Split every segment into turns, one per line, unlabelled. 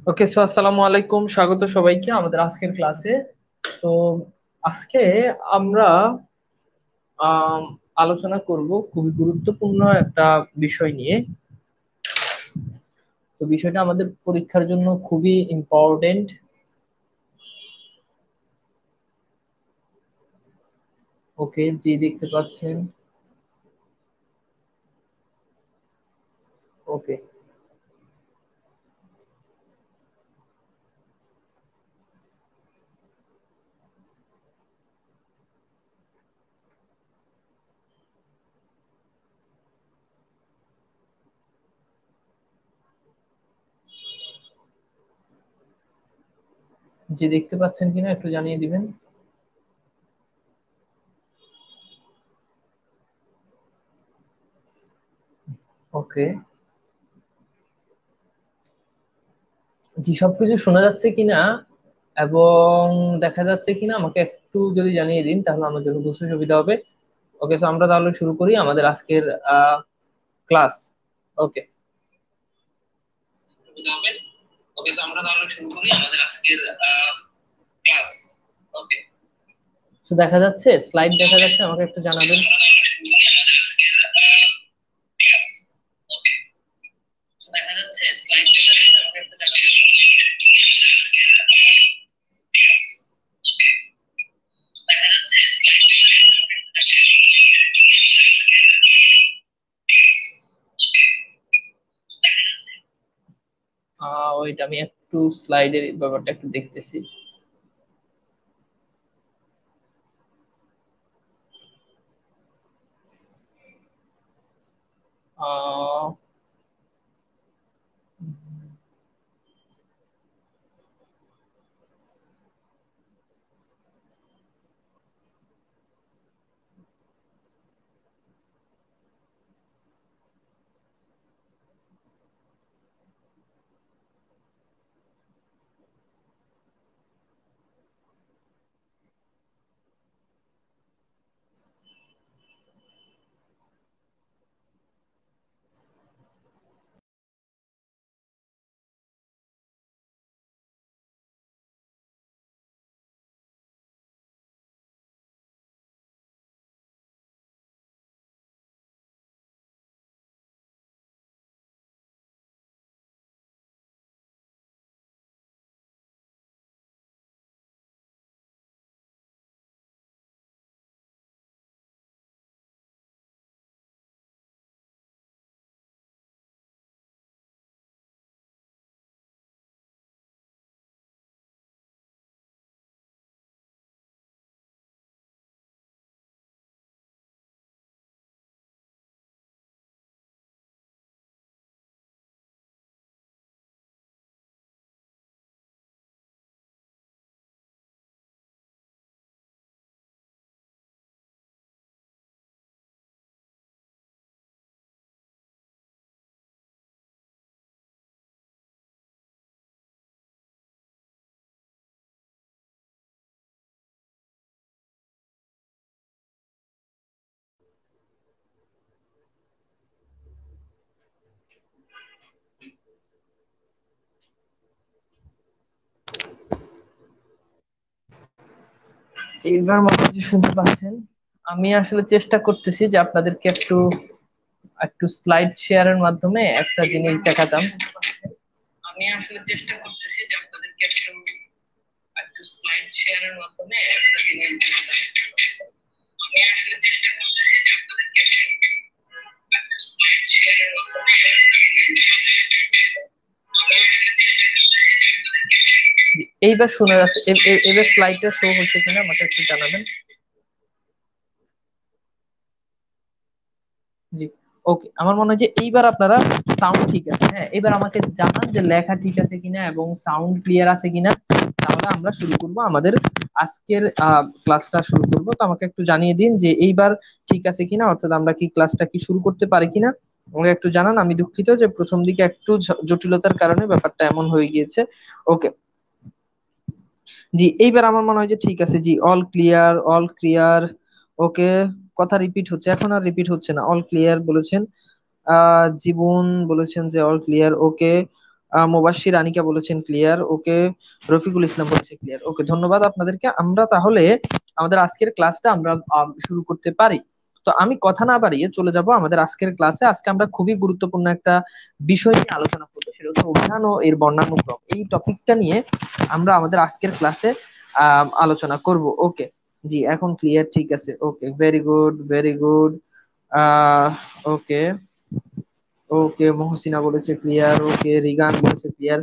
ওকে, so আসসালামু আলাইকুম, স্বাগত সবাইকে আমাদের আজকের ক্লাসে। তো আজকে আমরা আম, আলোচনা করব খুবই গুরুত্বপূর্ণ একটা বিষয় নিয়ে। তো বিষয়টা আমাদের পরীক্ষার জন্য খুবই ইম্পর্টেন্ট। ওকে, জি দেখতে পাচ্ছেন। ওকে, জি দেখতে পাচ্ছেন কিনা একটু জানিয়ে দিবেন। ওকে, জি সবকিছু শোনা যাচ্ছে কিনা এবং দেখা যাচ্ছে কিনা আমাকে একটু যদি জানিয়ে দিন তাহলে আমার জন্য বুঝতে সুবিধা হবে। ওকে, তো আমরা তাহলে শুরু করি আমাদের আজকের ক্লাস। ওকে, সুবিধা হবে। ওকে, তো আমরা তাহলে শুরু করি আমাদের আজকের ক্লাস। ওকে, তো দেখা যাচ্ছে, স্লাইড দেখা যাচ্ছে, আমাকে একটু জানাবেন। দেখা যাচ্ছে, স্লাইড দেখা যাচ্ছে, আমাকে একটু জানাবেন। দেখা যাচ্ছে, স্লাইড ওইটা আমি একটু স্লাইডের ব্যাপারটা একটু দেখতেছি। আহ এইবার মনে হচ্ছে শুনতে পাচ্ছেন। আমি আসলে চেষ্টা করতেছি যে আপনাদেরকে একটু একটু স্লাইড শেয়ারের মাধ্যমে একটা জিনিস দেখাতাম। আমি আসলে চেষ্টা করতেছি যে আপনাদেরকে একটু একটু স্লাইড শেয়ারের মাধ্যমে একটা জিনিস দেখাতাম। আমি আসলে চেষ্টা করতেছি যে আপনাদেরকে একটু একটু স্লাইড শেয়ারের মাধ্যমে একটা জিনিস দেখাতাম। আমি আসলে চেষ্টা করতেছি যে আপনাদেরকে এইবার শোনা যাচ্ছে, এবার স্লাইডটা শো হচ্ছে কিনা আমাকে একটু জানাবেন। জি, ওকে, আমার মনে হয় যে এইবার আপনারা সাউন্ড ঠিক আছে। হ্যাঁ, এবার আমাকে জানান যে লেখা ঠিক আছে কিনা এবং সাউন্ড ক্লিয়ার আছে কিনা। তাহলে আমরা শুরু করব আমাদের আজকের ক্লাসটা শুরু করব। তো আমাকে একটু জানিয়ে দিন যে এইবার ঠিক আছে কিনা, অর্থাৎ আমরা কি ক্লাসটা কি শুরু করতে পারি কিনা। আমাকে একটু জানান। আমি দুঃখিত যে প্রথম দিকে একটু জটিলতার কারণে ব্যাপারটা এমন হয়ে গিয়েছে। ওকে, জি এইবার আমার মনে হয় যে ঠিক আছে। জি, অল ক্লিয়ার, অল ক্লিয়ার। ওকে, কথা রিপিট হচ্ছে, এখন আর রিপিট হচ্ছে না, অল ক্লিয়ার বলেছেন। জীবন বলেছেন যে অল ক্লিয়ার। ওকে, মুবাশশির আনিকা বলেছেন ক্লিয়ার, ওকে। রফিকুল ইসলাম বলেছে ক্লিয়ার, ওকে, ধন্যবাদ আপনাদেরকে। আমরা তাহলে আমাদের আজকের ক্লাসটা আমরা শুরু করতে পারি। তো আমি কথা না বাড়িয়ে চলে যাব আমাদের আজকের ক্লাসে। আজকে আমরা খুবই গুরুত্বপূর্ণ একটা বিষয় নিয়ে আলোচনা করবো, সেটা হচ্ছে অভিধান ও এর বর্ণানুক্রম। এই টপিকটা নিয়ে আমরা আমাদের আজকের ক্লাসে আলোচনা করব। ওকে, জি এখন ক্লিয়ার, ঠিক আছে, ওকে, ভেরি গুড ভেরি গুড। ওকে ওকে, মহসিনা বলেছে ক্লিয়ার, ওকে, রিগান বলেছে ক্লিয়ার।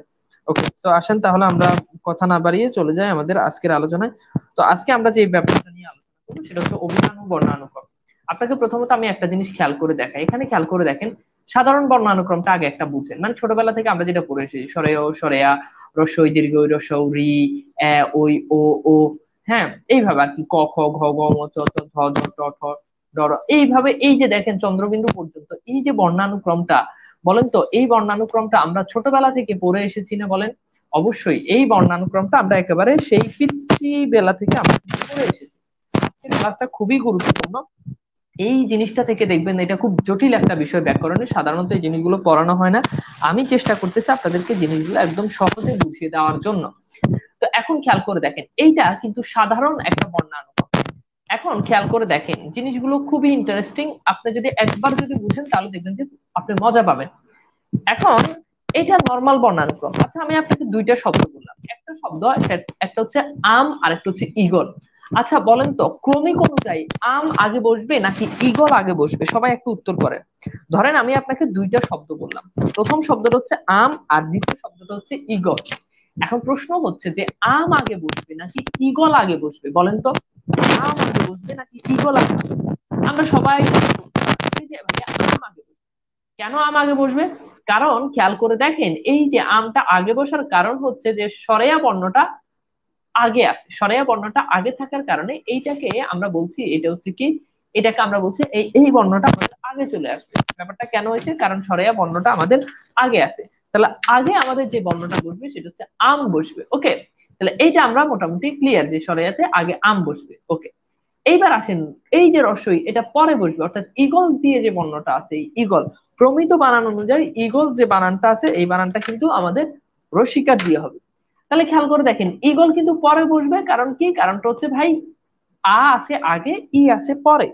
ওকে, তো আসেন তাহলে আমরা কথা না বাড়িয়ে চলে যাই আমাদের আজকের আলোচনায়। তো আজকে আমরা যে ব্যাপারটা নিয়ে আলোচনা করবো সেটা হচ্ছে অভিধান ও বর্ণানুক্রম। আপনাকে প্রথমত আমি একটা জিনিস খেয়াল করে দেখাই, এখানে খেয়াল করে দেখেন। সাধারণ বর্ণানুক্রমটা আগে একটা বুঝেন, মানে ছোটবেলা থেকে আমরা যেটা পড়ে এসেছি, সরেয় সরেয়া, রস্বই দীর্ঘ রস্বৌ রি, এ ওই ও ও, হ্যাঁ, এইভাবে আর কি, ক খ ঘ ঘ ঙ চ চ ঝ ঝ ট ঠ ডর, এইভাবে এই যে দেখেন চন্দ্রবিন্দু পর্যন্ত এই যে বর্ণানুক্রমটা, বলেন তো এই বর্ণানুক্রমটা আমরা ছোটবেলা থেকে পড়ে এসেছি না বলেন? অবশ্যই এই বর্ণানুক্রমটা আমরা একেবারে সেই পিচ্চি বেলা থেকে আমরা পড়ে এসেছি। এই ক্লাসটা খুবই গুরুত্বপূর্ণ। এই জিনিসটা থেকে দেখবেন এটা খুব জটিল একটা বিষয় ব্যাকরণে, সাধারণত এই জিনিসগুলো পড়ানো হয় না। আমি চেষ্টা করতেছি আপনাদেরকে জিনিসগুলো একদম সহজে বুঝিয়ে দেওয়ার জন্য। তো এখন খেয়াল করে দেখেন, এইটা কিন্তু সাধারণ একটা বর্ণানুক্রম। এখন খেয়াল করে দেখেন জিনিসগুলো খুবই ইন্টারেস্টিং, আপনি যদি একবার যদি বুঝেন তাহলে দেখবেন যে আপনি মজা পাবেন। এখন এটা নর্মাল বর্ণানুক্রম। আচ্ছা আমি আপনাকে দুইটা শব্দ বললাম, একটা শব্দ, একটা হচ্ছে আম আর একটা হচ্ছে ঈগল। আচ্ছা বলেন তো ক্রমিক অনুযায়ী আম আগে বসবে নাকি ঈগল আগে বসবে? সবাই একটু উত্তর করেন। ধরেন আমি আপনাকে দুইটা শব্দ বললাম, প্রথম শব্দটা হচ্ছে আম আর দ্বিতীয় শব্দটা হচ্ছে ঈগল। এখন প্রশ্ন হচ্ছে যে আম আগে বসবে নাকি ঈগল আগে বসবে, বলেন তো? আম আগে বসবে নাকি ঈগল আগে বসবে? আমরা সবাই এই যে ভাইয়া আম আগে বসবে। কেন আম আগে বসবে? কারণ খেয়াল করে দেখেন এই যে আমটা আগে বসার কারণ হচ্ছে যে সরেয়া বর্ণটা আগে আছে, সরেয়া বর্ণটা আগে থাকার কারণে এইটাকে আমরা বলছি, এটা হচ্ছে কি, এটাকে আমরা বলছি এই এই বর্ণটা আমাদের আগে চলে আসবে। ব্যাপারটা কেন হয়েছে? কারণ সরেয়া বর্ণটা আমাদের আগে আছে। তাহলে আগে আমাদের যে বর্ণটা বসবে সেটা হচ্ছে আম বসবে। ওকে, তাহলে এইটা আমরা মোটামুটি ক্লিয়ার যে সরেয়াতে আগে আম বসবে। ওকে, এইবার আসেন, এই যে রসই এটা পরে বসবে, অর্থাৎ ইগল দিয়ে যে বর্ণটা আছে, এই ইগল প্রমিত বানান অনুযায়ী ইগল যে বানানটা আছে এই বানানটা কিন্তু আমাদের রসিকার দিয়ে হবে। তাহলে খেয়াল করে দেখেন ইগল কিন্তু পরে বসবে, কারণ কি? কারণটা হচ্ছে ভাই আ আছে আগে, ই আছে পরে।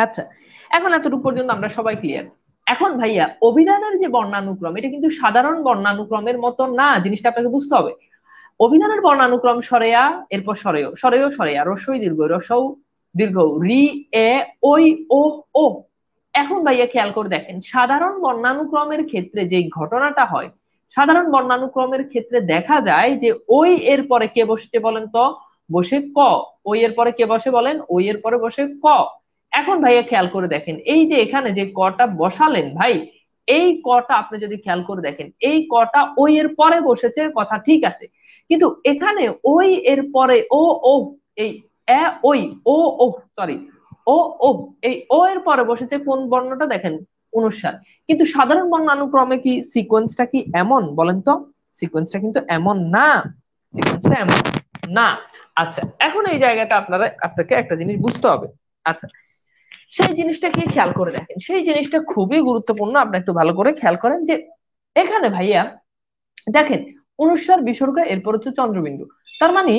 আচ্ছা, এখন এতটুকু পর্যন্ত আমরা সবাই ক্লিয়ার। এখন ভাইয়া অভিধানের যে বর্ণানুক্রম এটা কিন্তু সাধারণ বর্ণানুক্রমের মতো না, জিনিসটা আপনাকে বুঝতে হবে। অভিধানের বর্ণানুক্রম সরেয়া, এরপর সরেয় সরেয় সরেয়া, রস্বই দীর্ঘ রসৌ দীর্ঘ, রি, এ ওই ও ও। এখন ভাইয়া খেয়াল করে দেখেন সাধারণ বর্ণানুক্রমের ক্ষেত্রে যে ঘটনাটা হয়, সাধারণ বর্ণানুক্রমের ক্ষেত্রে দেখা যায় যে ওই এর পরে কে বসছে বলেন তো? বসে ক। ওই এর পরে কে বসে বলেন? ওই এর পরে বসে ক। এখন ভাইয়া খেয়াল করে দেখেন এই যে এখানে যে কটা বসালেন ভাই, এই কটা আপনি যদি খেয়াল করে দেখেন এই কটা ওই এর পরে বসেছে, কথা ঠিক আছে। কিন্তু এখানে ওই এর পরে ও ও, এই এ ওই ও ও, সরি, ও ও, এই ও এর পরে বসেছে কোন বর্ণটা দেখেন? অনুস্বার। কিন্তু সাধারণ বর্ণানুক্রমে কি সিকোয়েন্সটা কি এমন বলেন তো? সিকোয়েন্সটা কিন্তু এমন না, সিকোয়েন্সটা এমন না। আচ্ছা এখন এই জায়গাটা আপনাকে একটা জিনিস বুঝতে হবে। আচ্ছা, সেই জিনিসটা কি খেয়াল করে দেখেন, সেই জিনিসটা খুবই গুরুত্বপূর্ণ, আপনি একটু ভালো করে খেয়াল করেন যে এখানে ভাইয়া দেখেন অনুস্বার বিসর্গ এরপর হচ্ছে চন্দ্রবিন্দু, তার মানে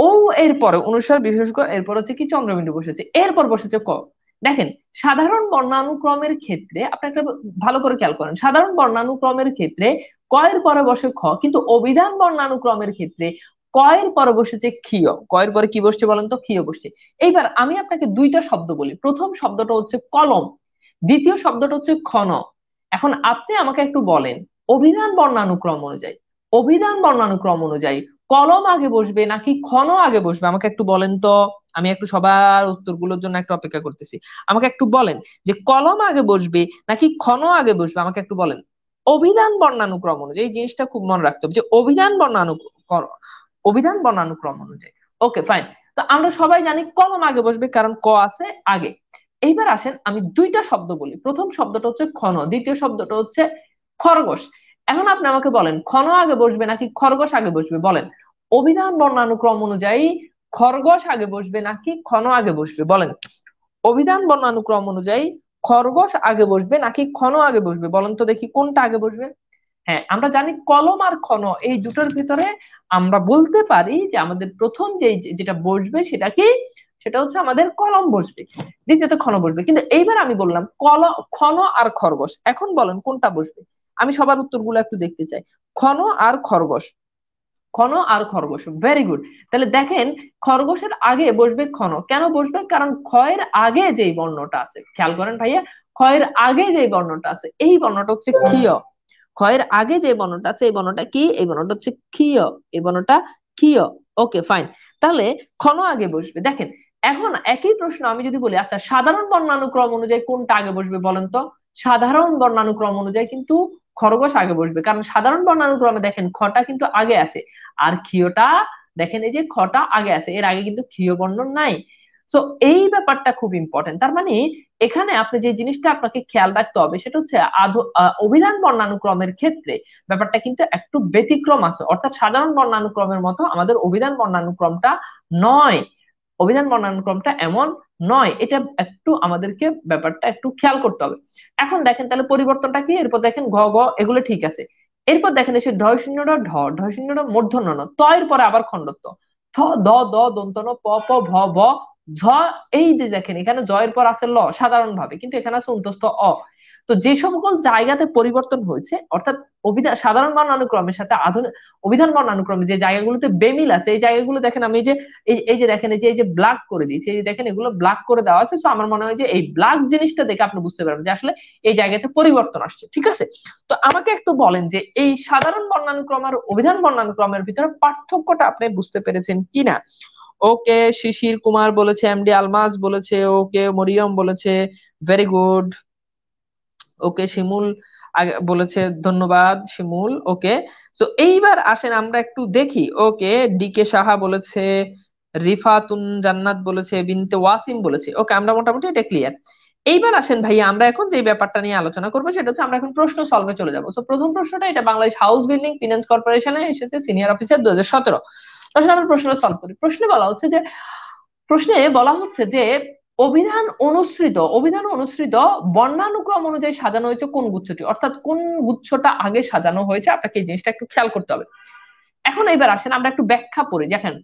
ও এর পরে অনুস্বার বিসর্গ এরপর হচ্ছে কি চন্দ্রবিন্দু বসেছে, এরপর বসেছে ক। দেখেন সাধারণ বর্ণানুক্রমের ক্ষেত্রে আপনি একটা ভালো করে খেয়াল করেন, সাধারণ বর্ণানুক্রমের ক্ষেত্রে ক এর পরে বসে খ, কিন্তু অভিধান বর্ণানুক্রমের ক্ষেত্রে ক এর পরে বসেছে ক্ষীয়। ক এর পরে কি বসছে বলেন তো? ক্ষীয় বসছে। এইবার আমি আপনাকে দুইটা শব্দ বলি, প্রথম শব্দটা হচ্ছে কলম, দ্বিতীয় শব্দটা হচ্ছে ক্ষণ। এখন আপনি আমাকে একটু বলেন অভিধান বর্ণানুক্রম অনুযায়ী, অভিধান বর্ণানুক্রম অনুযায়ী কলম আগে বসবে নাকি ক্ষণ আগে বসবে? আমাকে একটু বলেন তো। আমি একটু সবার উত্তরগুলোর জন্য একটু অপেক্ষা করতেছি। আমাকে একটু বলেন যে কলম আগে বসবে নাকি ক্ষণ আগে বসবে, আমাকে একটু বলেন। অভিধান বর্ণানুক্রম অনুযায়ী, এই জিনিসটা খুব মনে রাখতে হবে যে অভিধান বর্ণানুক্রম অনুযায়ী। ওকে ফাইন, তো আমরা সবাই জানি কলম আগে বসবে কারণ ক আছে আগে। এইবার আসেন আমি দুইটা শব্দ বলি, প্রথম শব্দটা হচ্ছে ক্ষণ, দ্বিতীয় শব্দটা হচ্ছে খরগোশ। এখন আপনি আমাকে বলেন ক্ষণ আগে বসবে নাকি খরগোশ আগে বসবে বলেন? অভিধান বর্ণানুক্রম অনুযায়ী খরগোশ আগে বসবে নাকি ক্ষণ আগে বসবে বলেন? অভিধান বর্ণানুক্রম অনুযায়ী খরগোশ আগে বসবে নাকি ক্ষণ আগে বসবে বলেন তো দেখি, কোনটা আগে বসবে? হ্যাঁ, আমরা জানি কলম আর খন এই দুটোর ভিতরে আমরা বলতে পারি যে আমাদের প্রথম যেটা বসবে সেটা কি, সেটা হচ্ছে আমাদের কলম বসবে, দ্বিতীয়ত খন বসবে। কিন্তু এইবার আমি বললাম খন আর খরগোশ, এখন বলেন কোনটা বসবে? আমি সবার উত্তরগুলো একটু দেখতে চাই। খন আর খরগোশ, খন আর খরগোশ, ভেরি গুড। তাহলে দেখেন খরগোশের আগে বসবে খন, কেন বসবে? কারণ খয়ের আগে যেই বর্ণটা আছে, খেয়াল করেন ভাইয়া, খয়ের আগে যে বর্ণটা আছে এই বর্ণটা হচ্ছে ক্ষীয়। খয়ের আগে যে বর্ণটা আছে এই বর্ণটা কি? এই বর্ণটা হচ্ছে ক্ষীয়, এই বর্ণটা ক্ষীয়। ওকে ফাইন, তাহলে খন আগে বসবে। দেখেন এখন একই প্রশ্ন আমি যদি বলি, আচ্ছা সাধারণ বর্ণানুক্রম অনুযায়ী কোনটা আগে বসবে বলেন তো? সাধারণ বর্ণানুক্রম অনুযায়ী কিন্তু খরগোশ আগে বসবে, কারণ সাধারণ বর্ণানুক্রমে দেখেন খটা কিন্তু আগে আছে, আর ক্ষীয়টা দেখেন এই যে খটা আগে আছে, এর আগে কিন্তু ক্ষীয় বর্ণ নাই। তো এই ব্যাপারটা খুব ইম্পর্টেন্ট। তার মানে এখানে আপনি যে জিনিসটা আপনাকে খেয়াল রাখতে হবে সেটা হচ্ছে অভিধান বর্ণানুক্রমের ক্ষেত্রে ব্যাপারটা কিন্তু একটু ব্যতিক্রম আছে, অর্থাৎ সাধারণ বর্ণানুক্রমের মতো আমাদের অভিধান বর্ণানুক্রমটা নয়, অভিধান বর্ণানুক্রমটা এমন নয়। এটা একটু আমাদেরকে ব্যাপারটা একটু খেয়াল করতে হবে। এখন দেখেন তাহলে পরিবর্তনটা কি, এরপর দেখেন ঘ গ এগুলো ঠিক আছে, এরপর দেখেন এসে ঢয় শূন্যটা ঢ, ঢয় শূন্যটা মূর্ধন্য ণ, ত এর পরে আবার খণ্ডত্ব, থ দ দ দন্ত ন প প ভ ভ ঝ। এই যে দেখেন এখানে জয়ের পর আছে ল সাধারণ ভাবে, কিন্তু এখানে আছে অন্তস্থ অ। তো যে সকল জায়গাতে পরিবর্তন হয়েছে, অর্থাৎ অভিধান সাধারণ বর্ণানুক্রমের সাথে আধুনিক অভিধান বর্ণানুক্রমে যে জায়গাগুলোতে বেমিল আছে এই জায়গাগুলো দেখেন আমি যে এই যে দেখেন এই যে ব্ল্যাক করে দিয়েছি, এই যে দেখেন এগুলো ব্ল্যাক করে দেওয়া আছে। তো আমার মনে হয় যে এই ব্ল্যাক জিনিসটা দেখে আপনি বুঝতে পারবেন যে আসলে এই জায়গাতে পরিবর্তন আসছে, ঠিক আছে? তো আমাকে একটু বলেন যে এই সাধারণ বর্ণানুক্রম আর অভিধান বর্ণানুক্রমের ভিতরে পার্থক্যটা আপনি বুঝতে পেরেছেন কিনা? ওকে, শিশির কুমার বলেছে, এমডি আলমাস বলেছে, ওকে মরিয়ম বলেছে, ভেরি গুড। ওকে শিমুল বলেছে, ধন্যবাদ শিমুল। ওকে, তো এইবার আসেন আমরা একটু দেখি। ওকে, ডিকে সাহা বলেছে, রিফাতুন জান্নাত বলেছে, বিনতে ওয়াসিম বলেছে। ওকে, আমরা মোটামুটি এটা ক্লিয়ার। এইবার আসেন ভাইয়া আমরা এখন যে ব্যাপারটা নিয়ে আলোচনা করবো সেটা হচ্ছে আমরা এখন প্রশ্ন সলভে চলে যাবো। তো প্রথম প্রশ্নটা, এটা বাংলাদেশ হাউস বিল্ডিং ফিনান্স কর্পোরেশনে এসেছে, সিনিয়র অফিসার 2017। আসলে আমরা প্রশ্নটা সলভ করি। প্রশ্নে বলা হচ্ছে যে অভিধান অনুসৃত বর্ণানুক্রম অনুযায়ী সাজানো হয়েছে কোন গুচ্ছটি, অর্থাৎ কোন গুচ্ছটা আগে সাজানো হয়েছে, আপনাকে এই জিনিসটা একটু খেয়াল করতে হবে। এখন এইবার আসেন আমরা একটু ব্যাখ্যা পড়ি। দেখেন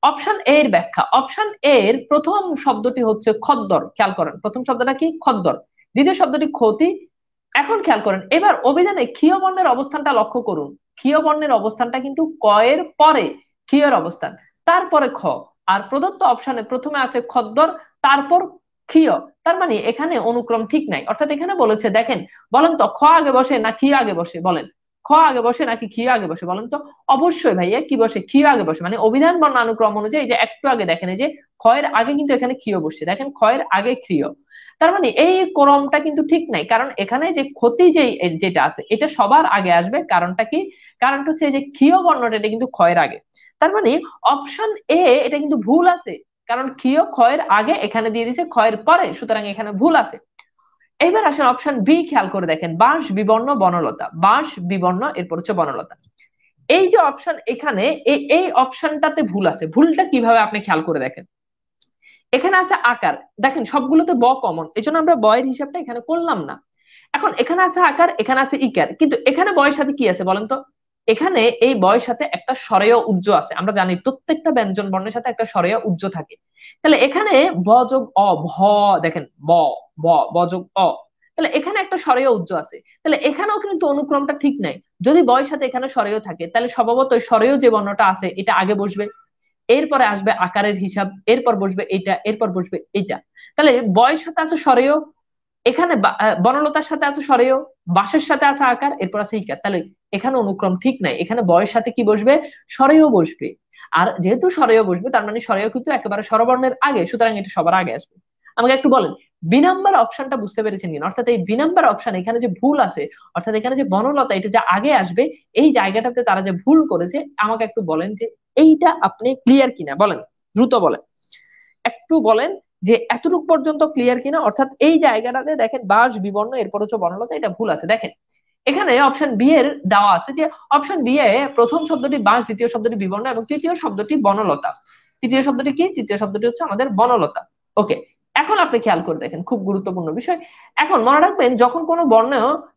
অপশন এ এর ব্যাখ্যা, অপশন এ এর প্রথম শব্দটি হচ্ছে খদ্দর, খেয়াল করেন প্রথম শব্দটা কি? খদ্দর। দ্বিতীয় শব্দটি ক্ষতি। এখন খেয়াল করেন এবার অভিধানে ক্ষীয় বর্ণের অবস্থানটা লক্ষ্য করুন। ক্ষীয় বর্ণের অবস্থানটা কিন্তু ক এর পরে ক্ষীয়ের অবস্থান, তারপরে খ। আর প্রদত্ত অপশনে প্রথমে আছে খদ্দর, তারপর ক্ষীয়। তার মানে এখানে অনুক্রম ঠিক নাই, অর্থাৎ এখানে বলেছে দেখেন, বলেন তো খ আগে বসে না ক্ষীয় আগে বসে? বলেন, খ আগে বসে নাকি ক্ষীয় আগে বসে? বলেন তো। অবশ্যই ভাইয়া কি বসে? ক্ষীয় আগে বসে। মানে অভিধান বর্ণানুক্রম অনুযায়ী এই যে একটু আগে দেখেন এই যে ক্ষয়ের আগে কিন্তু এখানে ক্ষীয় বসছে, দেখেন ক্ষয়ের আগে ক্ষীয়। তার মানে এই ক্রমটা কিন্তু ঠিক নাই, কারণ এখানে যে ক্ষতি যেটা আছে এটা সবার আগে আসবে। কারণটা কি? কারণটা হচ্ছে এই যে ক্ষীয় বর্ণটা এটা কিন্তু ক্ষয়ের আগে। তার মানে অপশন এ এটা কিন্তু ভুল আছে, কারণ ক্ষীয় ক্ষয়ের আগে এখানে দিয়ে দিছে ক্ষয়ের পরে, সুতরাং এখানে ভুল আছে। এইবার আসেন অপশন বি, খেয়াল করে দেখেন, বাঁশ বিবর্ণ বনলতা, বাঁশ বিবর্ণ এরপর হচ্ছে বনলতা। এই যে অপশন এখানে এই অপশনটাতে ভুল আছে। ভুলটা কিভাবে আপনি খেয়াল করে দেখেন, এখানে আছে আকার, দেখেন সবগুলোতে ব কমন, এই জন্য আমরা বয়ের হিসাবটা এখানে করলাম না। এখন এখানে আছে আকার, এখানে আছে ইকার, কিন্তু এখানে বয়ের সাথে কি আছে বলেন তো? এখানে এই বয়ের সাথে একটা স্বরেয় উজ্জ আছে, আমরা জানি প্রত্যেকটা ব্যঞ্জন বর্ণের সাথে একটা স্বরেয় উজ্জ থাকে। তাহলে এখানে ব যোগ অ ভ, দেখেন ব ব ব যোগ অ, তাহলে এখানে একটা স্বরেয় উজ্জ আছে। তাহলে এখানেও কিন্তু অনুক্রমটা ঠিক নাই। যদি বয়ের সাথে এখানে স্বরেয় থাকে তাহলে স্বভাবত স্বরেয় যে বর্ণটা আছে এটা আগে বসবে, এরপরে আসবে আকারের হিসাব, এরপর বসবে এইটা, এরপর বসবে এইটা। তাহলে বয়ের সাথে আছে স্বরেয়, এখানে বনলতার সাথে আছে স্বরেয়, বাঁশের সাথে আছে আকার, এরপর আছে ইকার। তাহলে এখানে অনুক্রম ঠিক নাই, এখানে বয়ের সাথে কি বসবে? স্বরেয় বসবে। আর যেহেতু স্বরেয় বসবে তার মানে স্বরেয় কিন্তু একেবারে স্বরবর্ণের আগে, সুতরাং এটা সবার আগে আসবে। আমাকে একটু বলেন বি নাম্বার অপশনটা বুঝতে পেরেছেন কিনা? অর্থাৎ এই বি নাম্বার অপশন এখানে যে ভুল আছে, অর্থাৎ এখানে যে বনলতা এটা যে আগে আসবে এই জায়গাটাতে তারা যে ভুল করেছে, আমাকে একটু বলেন যে এইটা আপনি ক্লিয়ার কিনা, বলেন দ্রুত বলেন, একটু বলেন যে এতটুকু পর্যন্ত ক্লিয়ার কিনা। অর্থাৎ এই জায়গাটাতে দেখেন বাস বিবর্ণ এরপর হচ্ছে বর্ণলতা, এটা ভুল আছে। দেখেন এখানে অপশন বি এর দেওয়া আছে যে অপশন বি এ প্রথম শব্দটি বাঁশ, দ্বিতীয় শব্দটি বিবর্ণ এবং তৃতীয় শব্দটি বনলতা। তৃতীয় শব্দটি কি? তৃতীয় শব্দটি হচ্ছে আমাদের বনলতা। ওকে, এখন আপনি খেয়াল করে দেখেন, খুব গুরুত্বপূর্ণ বিষয়। এখন মনে রাখবেন, যখন কোনো বর্ণ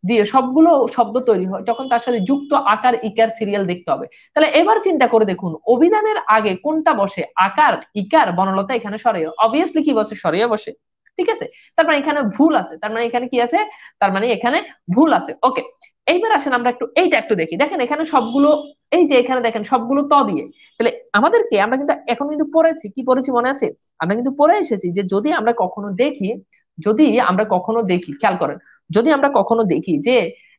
দিয়ে সবগুলো শব্দ তৈরি হয় তখন তার সাথে যুক্ত আকার ইকার সিরিয়াল দেখতে হবে। তাহলে এবার চিন্তা করে দেখুন, অভিধানের আগে কোনটা বসে? আকার, ইকার, বনলতা, এখানে সরেয়, অবভিয়াসলি কি বসে? সরেয় বসে। ঠিক আছে, তার মানে এখানে ভুল আছে, তার মানে এখানে কি আছে? তার মানে এখানে ভুল আছে। ওকে, এইবার আসেন আমরা একটু এইটা একটু দেখি। দেখেন এখানে সবগুলো, এই যে এখানে দেখেন সবগুলো ত দিয়ে। তাহলে আমাদেরকে, আমরা কিন্তু এখন কিন্তু পড়েছি, কি পড়েছি মনে আছে? আমরা কিন্তু পড়ে এসেছি যে যদি আমরা কখনো দেখি, যদি আমরা কখনো দেখি, খেয়াল করেন, যদি আমরা কখনো দেখি যে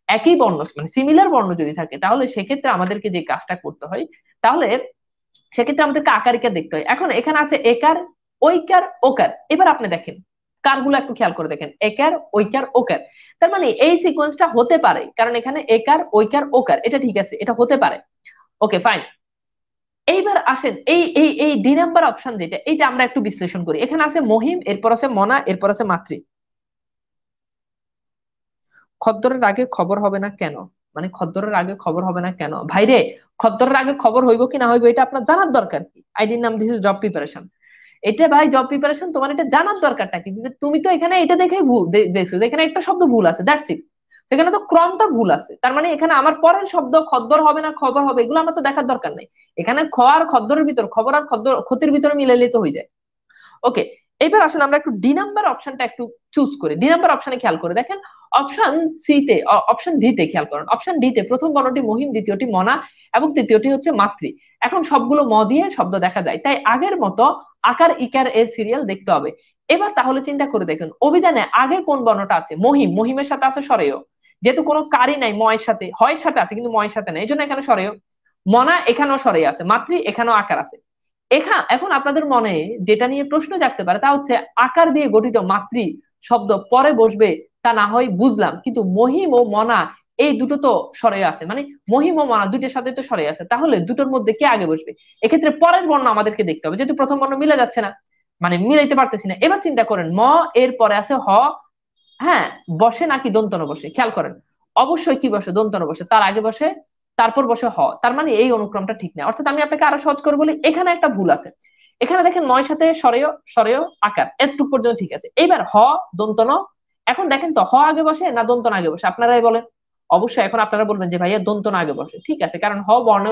একই বর্ণ মানে সিমিলার বর্ণ যদি থাকে, তাহলে সেক্ষেত্রে আমাদেরকে যে কাজটা করতে হয়, তাহলে সেক্ষেত্রে আমাদেরকে আকার ইকার দেখতে হয়। এখন এখানে আছে একার, ঐকার, ওকার। এবার আপনি দেখেন কারগুলো একটু খেয়াল করে দেখেন, একার, ঐকার, ওকার। তার মানে এই সিকোয়েন্সটা হতে পারে, কারণ এখানে একার, ঐকার, ওকার, এটা ঠিক আছে, এটা হতে পারে। Okay fine. এইবার আসেন এই এই এই ডি নাম্বার অপশন যেটা, এইটা আমরা একটু বিশ্লেষণ করি। এখানে আছে মহিম, এরপর আছে মনা, এরপর আছে মাতৃ। খদ্দরের আগে খবর হবে না কেন? মানে খদ্দরের আগে খবর হবে না কেন ভাইরে? খদ্দরের আগে খবর হইব কি না হইব এটা আপনার জানার দরকার কি? আইডির নাম দিয়েছে জব প্রিপারেশন। এটা ভাই জব প্রিপারেশন, তোমার এটা জানার দরকারটা কি? কিন্তু তুমি তো এখানে এটা দেখে ভুল দেখছো যে এখানে একটা শব্দ ভুল আছে, দ্যাটস ইট। সেখানে তো ক্রমটা ভুল আছে, তার মানে এখানে আমার পরের শব্দ খদ্দর হবে না খবর হবে, এগুলো আমার তো দেখার দরকার নেই। এখানে খ আর খদ্দরের ভিতর, খবর আর খদ্দর ক্ষতির ভিতরে মিলাইলে তো হয়ে যায়। ওকে, এবার আসলে আমরা একটু ডি নাম্বার অপশনটা একটু চুজ করি। ডি নাম্বার অপশনে খেয়াল করে দেখেন, অপশন সি তে, অপশন ডি তে খেয়াল করেন। অপশন ডি তে প্রথম বর্ণটি মহিম, দ্বিতীয়টি মনা এবং তৃতীয়টি হচ্ছে মাতৃ। এখন সবগুলো ম দিয়ে শব্দ দেখা যায়, তাই আগের মতো আকার ইকার এর সিরিয়াল দেখতে হবে। এবার তাহলে চিন্তা করে দেখুন, অভিধানে আগে কোন বর্ণটা আছে? মহিম, মহিমের সাথে আছে সরেয়, যেহেতু কোনো কারই নাই, ময়ের সাথে, হয়ের সাথে আছে কিন্তু ময়ের সাথে নাই, এই জন্য এখানে সরেয়। মনা এখানেও সরেয় আছে, মাতৃ এখানেও আকার আছে। এখন আপনাদের মনে যেটা নিয়ে প্রশ্ন জাগতে পারে তা হচ্ছে, আকার দিয়ে গঠিত মাতৃ শব্দ পরে বসবে, তা না হয় বুঝলাম, কিন্তু মহিম ও মনা এই দুটো তো সরে আছে, মানে মহিম ও মনা দুইটার সাথে তো সরে আছে, তাহলে দুটোর মধ্যে কে আগে বসবে? এক্ষেত্রে পরের বর্ণ আমাদেরকে দেখতে হবে, যেহেতু প্রথম বর্ণ মিলে যাচ্ছে না, মানে মিলাইতে পারতেছি না। এবার চিন্তা করেন, ম এর পরে আছে হ, হ্যাঁ, বসে নাকি দন্তন বসে? খেয়াল করেন, অবশ্যই কি বসে? দন্তন বসে, তার আগে বসে, তারপর বসে হ। তার মানে এই অনুক্রমটা ঠিক না। অর্থাৎ আমি আপনাকে আরো সহজ করে বলি, এখানে একটা ভুল আছে। এখানে দেখেন নয় সাথে সরেয়, সরেয় আকার, এতটুকু পর্যন্ত ঠিক আছে। এইবার হ, দন্তন। এখন দেখেন তো হ আগে বসে না দন্তন আগে বসে, আপনারাই বলেন। অবশ্যই এখন আপনারা বলবেন যে ভাইয়া দন্তন আগে বসে, ঠিক আছে, কারণ হ বর্ণ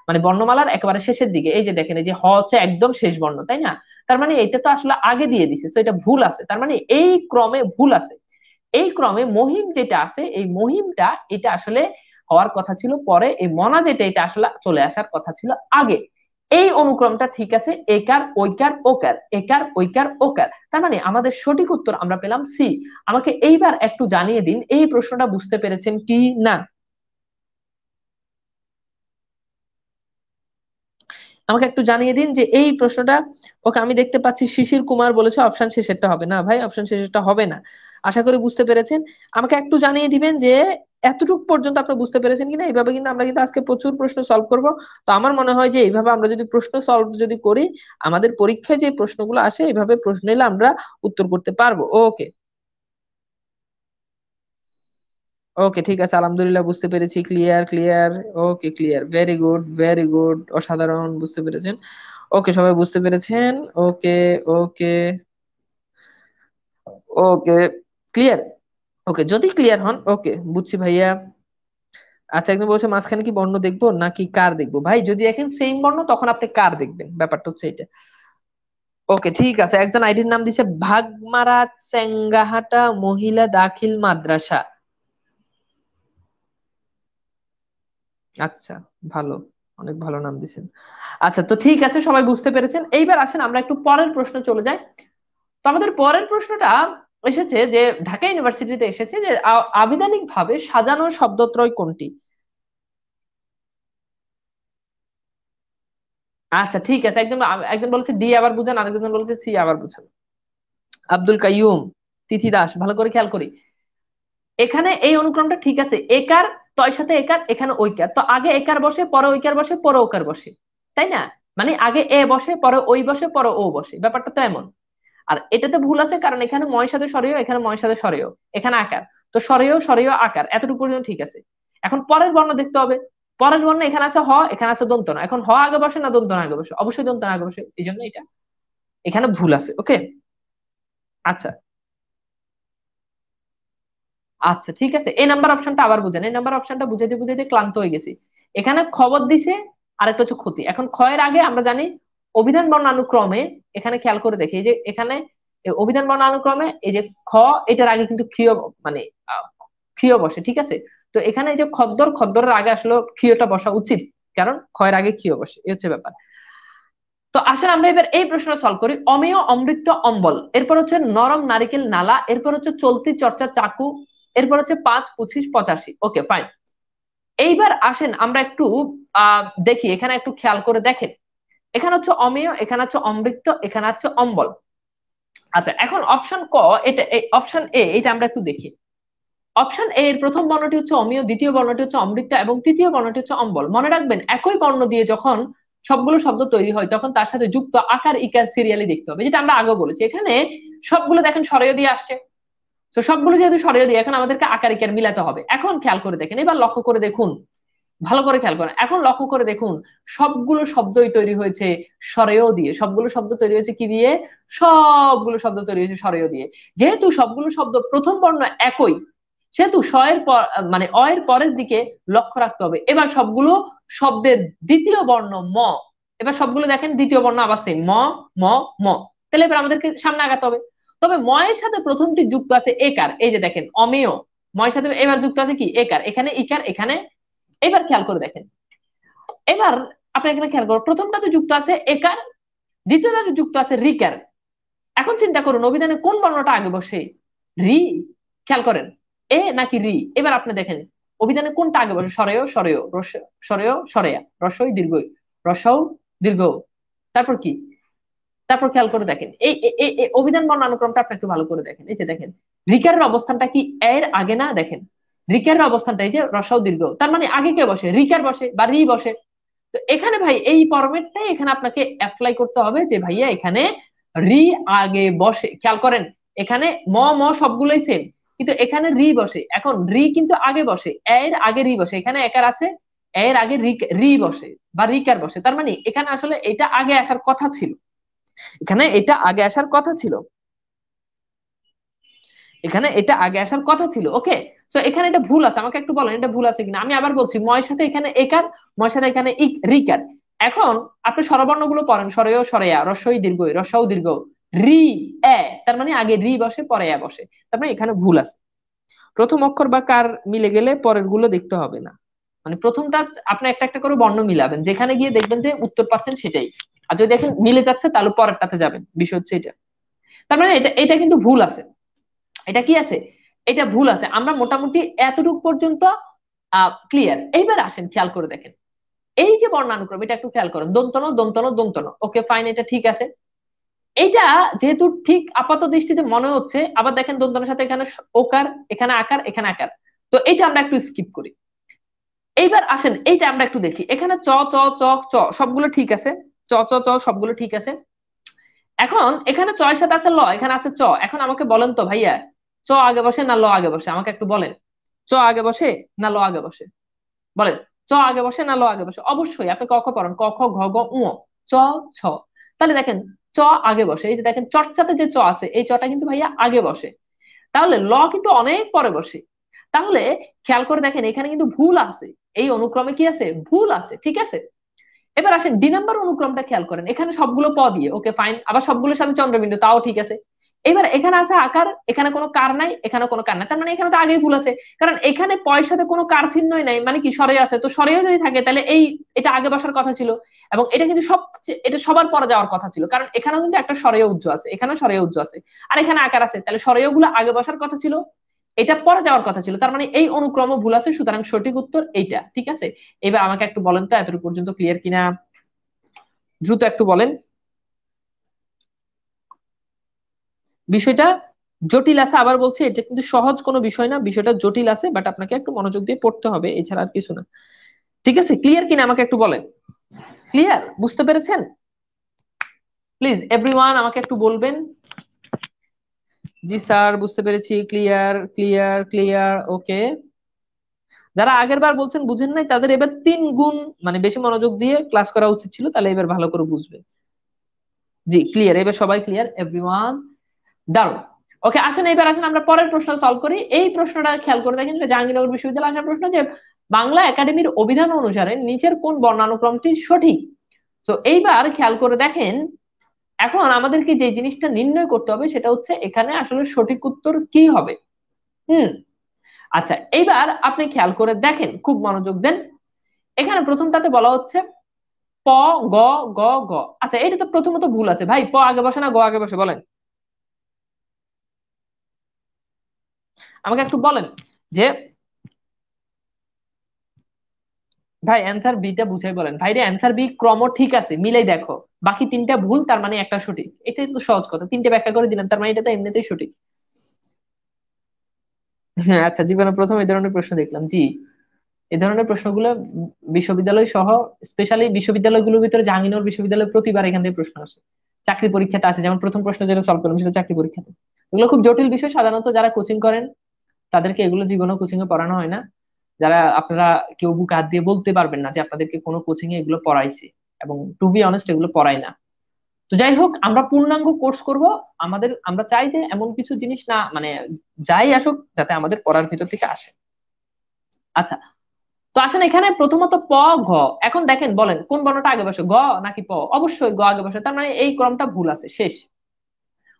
মানে বর্ণমালার একেবারে শেষের দিকে। এই যে দেখেন, এই যে হ হচ্ছে একদম শেষ বর্ণ, তাই না? তার মানে এটা তো আসলে আগে দিয়ে দিছে, তো এটা ভুল আছে, তার মানে এই ক্রমে ভুল আছে। এই ক্রমে মহিম যেটা আছে, এই মহিমটা এটা আসলে হওয়ার কথা ছিল পরে, এই মনা যেটা এটা আসলে চলে আসার কথা ছিল আগে। এই অনুক্রমটা ঠিক আছে, একার ঐকার ওকার, একার ঐকার ওকার। তার মানে আমাদের সঠিক উত্তর আমরা পেলাম সি। আমাকে এইবার একটু জানিয়ে দিন এই প্রশ্নটা বুঝতে পেরেছেন কি না। আমাকে একটু জানিয়ে দিন যে এই প্রশ্নটা। ওকে, আমি দেখতে পাচ্ছি শিশির কুমার বলেছে অপশন শেষেরটা হবে না। ভাই অপশন শেষেরটা হবে না, আশা করি বুঝতে পেরেছেন। আমাকে একটু জানিয়ে দিবেন যে এতটুকু পর্যন্ত আপনারা বুঝতে পেরেছেন কিনা। এইভাবে কিন্তু আমরা কিন্তু আজকে প্রচুর প্রশ্ন সলভ করব। তো আমার মনে হয় যে এইভাবে আমরা যদি প্রশ্ন সলভ যদি করি, আমাদের পরীক্ষায় যে প্রশ্নগুলো আসে এইভাবে প্রশ্ন এলে আমরা উত্তর করতে পারবো। ওকে, ওকে, ঠিক আছে, আলহামদুলিল্লাহ বুঝতে পেরেছি, clear clear. Okay, clear, very good very good, অসাধারণ, বুঝতে পেরেছেন। ওকে, সবাই বুঝতে পেরেছেন। ওকে, ওকে, ওকে, ক্লিয়ার। ওকে, যদি ক্লিয়ার হন, ওকে বুঝছি ভাইয়া। আচ্ছা, একদম বলছে মাঝখানে কি বর্ণ দেখবো নাকি কার দেখবো? ভাই যদি এখন সেম বর্ণ তখন আপনি কার দেখবেন, ব্যাপারটা হচ্ছে এটা। ওকে, ঠিক আছে, একজন আইডির নাম দিছে ভাগমারা চেঙ্গাহাটা মহিলা দাখিল মাদ্রাসা। আচ্ছা, ভালো, অনেক ভালো নাম দিছেন। আচ্ছা, তো ঠিক আছে, সবাই বুঝতে পেরেছেন। এইবার আসেন আমরা একটু পরের প্রশ্ন চলে যাই। তো আমাদের পরের প্রশ্নটা এসেছে যে ঢাকা ইউনিভার্সিটিতে এসেছে যে আবিধানিক ভাবে সাজানো শব্দত্রয় কোনটি? আচ্ছা, ঠিক আছে, একদম একজন বলেছে ডি আবার বুঝান, আরেকজন বলেছে সি আবার বুঝান। আব্দুল কাইয়ুম, তিথি দাস, ভালো করে খেয়াল করি। এখানে এই অনুক্রমটা ঠিক আছে, একার, তয় সাথে একার, এখানে ঐকার, তো আগে একার বসে পরে ঐকার বসে পরে ওকার বসে, তাই না? মানে আগে এ বসে পরে ওই বসে পরে ও বসে, ব্যাপারটা তো এমন। আর এটাতে ভুল আছে, কারণ এখানে ময়ের সাথে সরেয়, এখানে ময়ের সাথে সরেয়, এখানে আকার, তো সরেয় সরেয় আকার, এতটুকু পর্যন্ত ঠিক আছে। এখন পরের বর্ণ দেখতে হবে। পরের বর্ণ এখানে আছে হ, এখানে আছে দন্ত না। এখন হ আগে বসে না দন্ত না আগে বসে? অবশ্যই দন্ত না আগে বসে, এই জন্য এটা এখানে ভুল আছে। ওকে, আচ্ছা আচ্ছা ঠিক আছে, এই নাম্বার অপশনটা আবার বুঝেন, এই নাম্বার অপশনটা বুঝাইতে বুঝাইতে ক্লান্ত হয়ে গেছি। এখানে খবর দিছে, আরেকটা হচ্ছে ক্ষতি। এখন ক্ষয়ের আগে আমরা জানি অভিধান বর্ণানুক্রমে, এখানে খেয়াল করে দেখি এই যে এখানে অভিধান বর্ণানুক্রমে এই যে খ, এটার আগে কিন্তু ক্ষীয়, মানে ক্ষীয় বসে, ঠিক আছে। তো এখানে এই যে খদ্দর, খদ্দরের আগে আসলে ক্ষীয়টা বসা উচিত, কারণ ক্ষয়ের আগে ক্ষীয় বসে, এই হচ্ছে ব্যাপার। তো আসলে আমরা এবার এই প্রশ্ন সলভ করি। অমেয়, অমৃত, অম্বল, এরপর হচ্ছে নরম নারিকেল নালা, এরপর হচ্ছে চলতি চর্চা চাকু, এরপর হচ্ছে 5, 25, 85। Okay fine. এইবার আসেন আমরা একটু দেখি, এখানে একটু খেয়াল করে দেখেন। এখানে হচ্ছে অমেয়, এখানে হচ্ছে অমৃত, এখানে হচ্ছে অম্বল। আচ্ছা এখন অপশন ক, এটা অপশন এ, এটা আমরা একটু দেখি। অপশন এ এর প্রথম বর্ণটি হচ্ছে অমিয়, দ্বিতীয় বর্ণটি হচ্ছে অমৃত এবং তৃতীয় বর্ণটি হচ্ছে অম্বল। মনে রাখবেন একই বর্ণ দিয়ে যখন সবগুলো শব্দ তৈরি হয় তখন তার সাথে যুক্ত আকার ইকার সিরিয়ালি দেখতে হবে, যেটা আমরা আগেও বলেছি। এখানে সবগুলো দেখেন সরয় দিয়ে আসছে, তো সবগুলো যেহেতু সরয় দিয়ে, এখন আমাদেরকে আকার ইকার মিলাতে হবে। এখন খেয়াল করে দেখেন, এবার লক্ষ্য করে দেখুন, ভালো করে খেয়াল করেন, এখন লক্ষ্য করে দেখুন, সবগুলো শব্দই তৈরি হয়েছে সরেয় দিয়ে। সবগুলো শব্দ তৈরি হয়েছে কি দিয়ে? সবগুলো শব্দ তৈরি হয়েছে সরেয় দিয়ে। যেহেতু সবগুলো শব্দ প্রথম বর্ণ একই, সেহেতু স এর পর, মানে অ এর পরের দিকে লক্ষ্য রাখতে হবে। এবার সবগুলো শব্দের দ্বিতীয় বর্ণ ম, এবার সবগুলো দেখেন দ্বিতীয় বর্ণ আবার সেম ম, ম, ম। তাহলে এবার আমাদেরকে সামনে আগাতে হবে। তবে ম এর সাথে প্রথমটি যুক্ত আছে একার, এই যে দেখেন অমেয়, ম এর সাথে এবার যুক্ত আছে কি একার, এখানে ইকার, এখানে। এবার খেয়াল করে দেখেন, এবার আপনি এখানে খেয়াল করুন, প্রথমটাতে যুক্ত আছে একার, দ্বিতীয়টাতে যুক্ত আছে রিকার। এখন চিন্তা করুন অভিধানে কোন বর্ণটা আগে বসে? রি। খেয়াল করেন, এ নাকি রি? এবার আপনি দেখেন অভিধানে কোনটা আগে বসে? সরেয়, সরেয়, সরেয়, সরেয়া, রসই দীর্ঘই, রসৌ দীর্ঘ। তারপর কি? তারপর খেয়াল করে দেখেন এই অভিধান বর্ণানুক্রমটা আপনি একটু ভালো করে দেখেন। এই যে দেখেন রিকারের অবস্থানটা কি এর আগে না? দেখেন রিকারের অবস্থানটা এই যে রসৌ দীর্ঘ, তার মানে আগে কে বসে? রিকার বসে বা রি বসে। তো এখানে ভাই এই ফরম্যাটটাই এখানে আপনাকে অ্যাপ্লাই করতে হবে, যে ভাইয়া এখানে রি আগে বসে। খেয়াল করেন এখানে ম, ম সবগুলোই সেম, কিন্তু এখানে রি বসে। এখন রি কিন্তু আগে বসে, এর আগে রি বসে। এখানে একার আছে, এর আগে রি, রি বসে বা রিকার বসে। তার মানে এখানে আসলে এটা আগে আসার কথা ছিল, এখানে এটা আগে আসার কথা ছিল, এখানে এটা আগে আসার কথা ছিল। ওকে, তো এখানে এটা ভুল আছে, আমাকে একটু বলেন এটা ভুল আছে কিনা। আমি আবার বলছি, ময়ের সাথে এখানে একার, ময়ের সাথে এখানে রিকার। এখন আপনি স্বরবর্ণ গুলো পড়েন, সরেয়, সরেয়া, রস্বই দীর্ঘ, রস্বউ দীর্ঘ, রি, এ, তার মানে আগে রি বসে পরে এ বসে। তার মানে এখানে ভুল আছে। প্রথম অক্ষর বা কার মিলে গেলে পরের গুলো দেখতে হবে না, মানে প্রথমটা আপনি একটা একটা করে বর্ণ মিলাবেন, যেখানে গিয়ে দেখবেন যে উত্তর পাচ্ছেন সেটাই। আর যদি দেখেন মিলে যাচ্ছে তাহলে পরেরটাতে যাবেন, বিষয় হচ্ছে এটা। তার মানে এটা এটা কিন্তু ভুল আছে, এটা কি আছে? এটা ভুল আছে। আমরা মোটামুটি এতটুকু পর্যন্ত ক্লিয়ার। এইবার আসেন খেয়াল করে দেখেন এই যে বর্ণানুক্রম, এটা একটু খেয়াল করেন, দন্তন, দন্তন, দন্তন। ওকে ফাইন, এটা ঠিক আছে। এইটা যেহেতু ঠিক আপাত দৃষ্টিতে মনে হচ্ছে, আবার দেখেন দন্তনের সাথে এখানে ওকার, এখানে আকার, এখানে আকার। তো এটা আমরা একটু স্কিপ করি। এইবার আসেন এইটা আমরা একটু দেখি, এখানে চ, চ, চ, চ সবগুলো ঠিক আছে, চ, চ, চ সবগুলো ঠিক আছে। এখন এখানে চ এর সাথে আছে ল, এখানে আছে চ। এখন আমাকে বলেন তো ভাইয়া, চ আগে বসে না ল আগে বসে? আমাকে একটু বলেন, চ আগে বসে না ল আগে বসে? বলেন, চ আগে বসে না ল আগে বসে? অবশ্যই আপনি ক খ পড়েন, ক খ ঘ গ উ, চ, ছ। তাহলে দেখেন চ আগে বসে, এই যে দেখেন চর্চাতে যে চ আছে এই চটা কিন্তু ভাইয়া আগে বসে, তাহলে ল কিন্তু অনেক পরে বসে। তাহলে খেয়াল করে দেখেন এখানে কিন্তু ভুল আছে, এই অনুক্রমে কি আছে? ভুল আছে, ঠিক আছে। এবার আসেন ডি নাম্বার অনুক্রমটা খেয়াল করেন, এখানে সবগুলো প দিয়ে, ওকে ফাইন, আবার সবগুলোর সাথে চন্দ্রবিন্দু, তাও ঠিক আছে। এবার এখানে আছে আকার, এখানে কোনো কার নাই, এখানে কোনো কার নাই, তার মানে এখানে তো আগেই ভুল আছে। কারণ এখানে পয়ের সাথে কোনো কার চিহ্নই নাই, মানে কি সরে আছে, তো সরেও যদি থাকে তাহলে এই এটা আগে বসার কথা ছিল। এবং এটা কিন্তু সব, এটা সবার পরে যাওয়ার কথা ছিল, কারণ এখানেও কিন্তু একটা সরেয় উজ্জ আছে, এখানে সরেয় উজ্জ আছে, আর এখানে আকার আছে, তাহলে সরেয় গুলো আগে বসার কথা ছিল, এটা পরে যাওয়ার কথা ছিল। তার মানে এই অনুক্রম ভুল আছে, সুতরাং সঠিক উত্তর এইটা, ঠিক আছে। এবার আমাকে একটু বলেন তো এতটুকু পর্যন্ত ক্লিয়ার কিনা, দ্রুত একটু বলেন। বিষয়টা জটিল আছে, আবার বলছি এটা কিন্তু সহজ কোনো বিষয় না, বিষয়টা জটিল আছে, বাট আপনাকে একটু মনোযোগ দিয়ে পড়তে হবে, এছাড়া আর কিছু না। ঠিক আছে, ক্লিয়ার কিনা আমাকে একটু বলেন। ক্লিয়ার, বুঝতে পেরেছেন? প্লিজ এভরিওয়ান আমাকে একটু বলবেন। জি স্যার বুঝতে পেরেছি, ক্লিয়ার, ক্লিয়ার, ক্লিয়ার। ওকে, যারা আগের বার বলছেন বুঝেন নাই তাদের এবার 3 গুণ মানে বেশি মনোযোগ দিয়ে ক্লাস করা উচিত ছিল, তাহলে এবার ভালো করে বুঝবে। জি ক্লিয়ার, এবার সবাই ক্লিয়ার এভরিওয়ান, দারুন। ওকে, আসেন এবার আসেন আমরা পরের প্রশ্ন সলভ করি। এই প্রশ্নটা খেয়াল করে দেখেন, যে জাহাঙ্গীরনগর বিশ্ববিদ্যালয়ে আসা প্রশ্ন, যে বাংলা একাডেমির অভিধান অনুসারে নিচের কোন বর্ণানুক্রমটি সঠিক। তো এইবার খেয়াল করে দেখেন, এখন আমাদেরকে যে জিনিসটা নির্ণয় করতে হবে সেটা হচ্ছে এখানে আসলে সঠিক উত্তর কি হবে। হুম। আচ্ছা, এইবার আপনি খেয়াল করে দেখেন, খুব মনোযোগ দেন। এখানে প্রথমটাতে বলা হচ্ছে প, গ, গ, গ। আচ্ছা, এটা তো প্রথমত ভুল আছে ভাই, প আগে বসে না গ আগে বসে, বলেন আমাকে একটু বলেন যে, ভাই অ্যান্সার বিটা বুঝাই বলেন ভাই রে, অ্যান্সার বি ক্রম ঠিক আছে, মিলাই দেখো, বাকি তিনটা ভুল, তার মানে একটা সঠিক। এটাই তো সহজ কথা, তিনটে ব্যাখ্যা করে দিলাম, তার মানে এটা তো এমনিতেই সঠিক। হ্যাঁ, আচ্ছা, জীবনে প্রথম এই ধরনের প্রশ্ন দেখলাম, জি। এই ধরনের প্রশ্নগুলো বিশ্ববিদ্যালয় সহ, স্পেশালি বিশ্ববিদ্যালয়গুলোর ভিতরে জাহাঙ্গীরনগর বিশ্ববিদ্যালয় প্রতিবার এখান থেকে প্রশ্ন আসে, চাকরি পরীক্ষাতে আসে। যেমন প্রথম প্রশ্ন যেটা সলভ করলাম সেটা চাকরি পরীক্ষাতে। এগুলো খুব জটিল বিষয়, সাধারণত যারা কোচিং করেন তাদেরকে এগুলো জীবনে কোচিং এ পড়ানো হয় না। যারা আপনারা কেউ বুকে হাত দিয়ে বলতে পারবেন না যে আপনাদেরকে কোনো কোচিং এ এগুলো পড়াইছে, এবং টু বি অনেস্ট এগুলো পড়ায় না। তো যাই হোক, আমরা পূর্ণাঙ্গ কোর্স করব। আমরা চাই যে এমন কিছু জিনিস না, মানে যাই আসুক যাতে আমাদের পড়ার ভিতর থেকে আসে। আচ্ছা, তো আসেন এখানে প্রথমত প, ঘ। এখন দেখেন, বলেন কোন বর্ণটা আগে বসে, গ নাকি প? অবশ্যই গ আগে বসে, তার মানে এই ক্রমটা ভুল আছে, শেষ।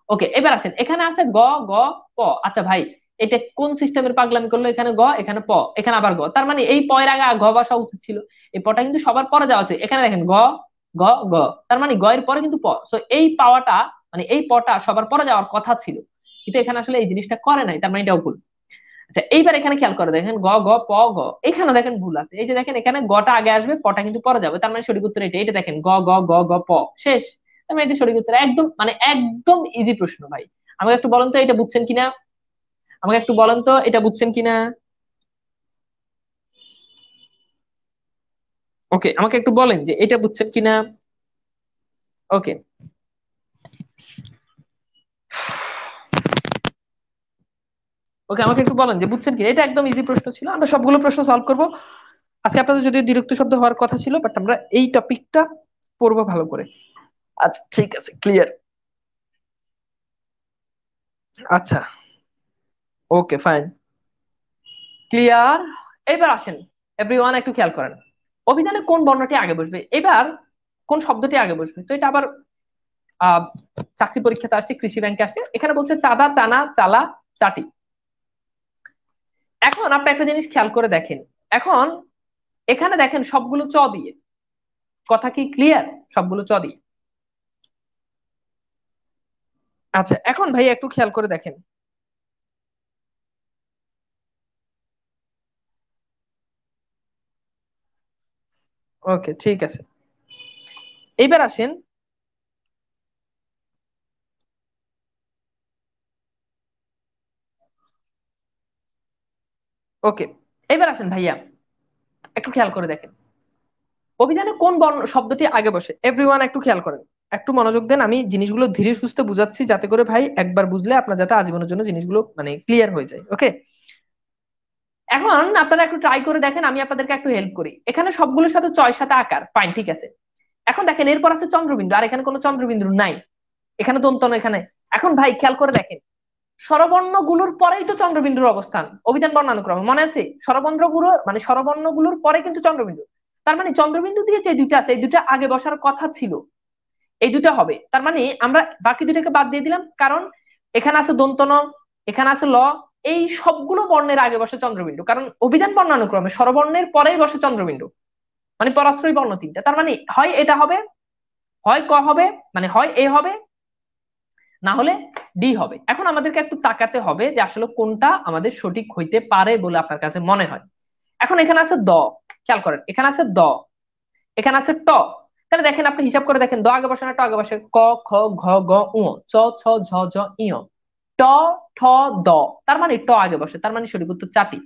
ওকে, এবার আসেন এখানে আছে গ, গ, প। আচ্ছা ভাই, এটা কোন সিস্টেমের পাগলামি করলো, এখানে গ এখানে প এখানে আবার গ, তার মানে এই প এর আগে ঘ বসা উচিত ছিল। এই পটা কিন্তু সবার পরে যাওয়া উচিত, এখানে দেখেন গ, গ, গ, তার মানে গ এর পরে কিন্তু প। সো এই পাওয়াটা, মানে এই পটা সবার পরে যাওয়ার কথা ছিল, কিন্তু এখানে আসলে এই জিনিসটা করে নাই, তার মানে এটাও ভুল। আচ্ছা, এইবার এখানে খেয়াল করে দেখেন, গ, গ, প, গ, এখানে দেখেন ভুল আছে। এই যে দেখেন, এখানে গটা আগে আসবে, পটা কিন্তু পরে যাবে, তার মানে সঠিক উত্তর এটা। এটা দেখেন গ, গ, গ, গ, প, শেষ। তার মানে এটা সঠিক উত্তর, একদম মানে একদম ইজি প্রশ্ন ভাই। আমাকে একটু বলেন তো এটা বুঝছেন কিনা, আমাকে একটু বলেন তো এটা বুঝছেন কিনা। ওকে, আমাকে একটু বলেন যে এটা বুঝছেন কিনা। ওকে, ওকে, আমাকে একটু বলেন যে বুঝছেন কিনা। এটা একদম ইজি প্রশ্ন ছিল, আমরা সবগুলো প্রশ্ন সলভ করব আজকে। আপনাদের যদিও দ্বিরুক্ত শব্দ হওয়ার কথা ছিল, বাট আমরা এই টপিকটা পড়বো ভালো করে। আচ্ছা, ঠিক আছে, ক্লিয়ার। আচ্ছা, ওকে, ফাইন, ক্লিয়ার। এবার আসেন, এভরিওয়ান একটু খেয়াল করেন, অভিধানে কোন বর্ণটি আগে বসবে, এবার কোন শব্দটি আগে বসবে। তো এটা আবার আহ চাকরি পরীক্ষাতে আসছে, কৃষি ব্যাংকে আসছে, এখানে বলছে চাঁদা, চানা, চালা, চাটি। এখন আপনি একটা জিনিস খেয়াল করে দেখেন, এখন এখানে দেখেন সবগুলো চ দিয়ে, কথা কি ক্লিয়ার? সবগুলো চ দিয়ে। আচ্ছা, এখন ভাই একটু খেয়াল করে দেখেন। ওকে, ঠিক আছে, এইবার আসেন। ওকে, এবার আসেন ভাইয়া, একটু খেয়াল করে দেখেন, অভিধানে কোন বর্ণ শব্দটি আগে বসে। এভরিওয়ান একটু খেয়াল করেন, একটু মনোযোগ দেন, আমি জিনিসগুলো ধীরে সুস্থে বুঝাচ্ছি, যাতে করে ভাই একবার বুঝলে আপনার যাতে আজীবনের জন্য জিনিসগুলো মানে ক্লিয়ার হয়ে যায়। ওকে, এখন আপনারা একটু ট্রাই করে দেখেন, আমি আপনাদেরকে একটু হেল্প করি। এখানে সবগুলোর সাথে চয়ের সাথে আকার, ফাইন, ঠিক আছে। এখন দেখেন এরপর আছে চন্দ্রবিন্দু, আর এখানে কোনো চন্দ্রবিন্দু নাই, এখানে দন্তন এখানে। এখন ভাই খেয়াল করে দেখেন, স্বরবর্ণ গুলোর পরেই তো চন্দ্রবিন্দুর অবস্থান, অভিধান বর্ণানুক্রমে মনে আছে, স্বরবর্ণ গুলো মানে স্বরবর্ণ গুলোর পরে কিন্তু চন্দ্রবিন্দু। তার মানে চন্দ্রবিন্দু দিয়ে যে দুইটা আছে, এই দুইটা আগে বসার কথা ছিল, এই দুটো হবে। তার মানে আমরা বাকি দুটাকে বাদ দিয়ে দিলাম, কারণ এখানে আছে দন্ত ন, এখানে আছে ল, এই সবগুলো বর্ণের আগে বসে চন্দ্রবিন্দু, কারণ অভিধান বর্ণানুক্রমে স্বরবর্ণের পরেই বসে চন্দ্রবিন্দু, মানে পরাশ্রয়ী বর্ণ তিনটা। তার মানে হয় এটা হবে, হয় ক হবে, মানে হয় এ হবে, না হলে ডি হবে। এখন আমাদেরকে একটু তাকাতে হবে যে আসলে কোনটা আমাদের সঠিক হইতে পারে বলে আপনার কাছে মনে হয়। এখন এখানে আছে দ, খেয়াল করেন, এখানে আছে দ, এখানে আছে ট। তাহলে দেখেন, আপনি হিসাব করে দেখেন, দ আগে বসে না ট আগে বসে, ক, খ, ঘ, গ, উ, চ, ছ, ঝ, ঝ, ইয়, ট, ঠ, দ, তার মানে ট আগে বসে, তার মানে সঠিক উত্তর চাটি।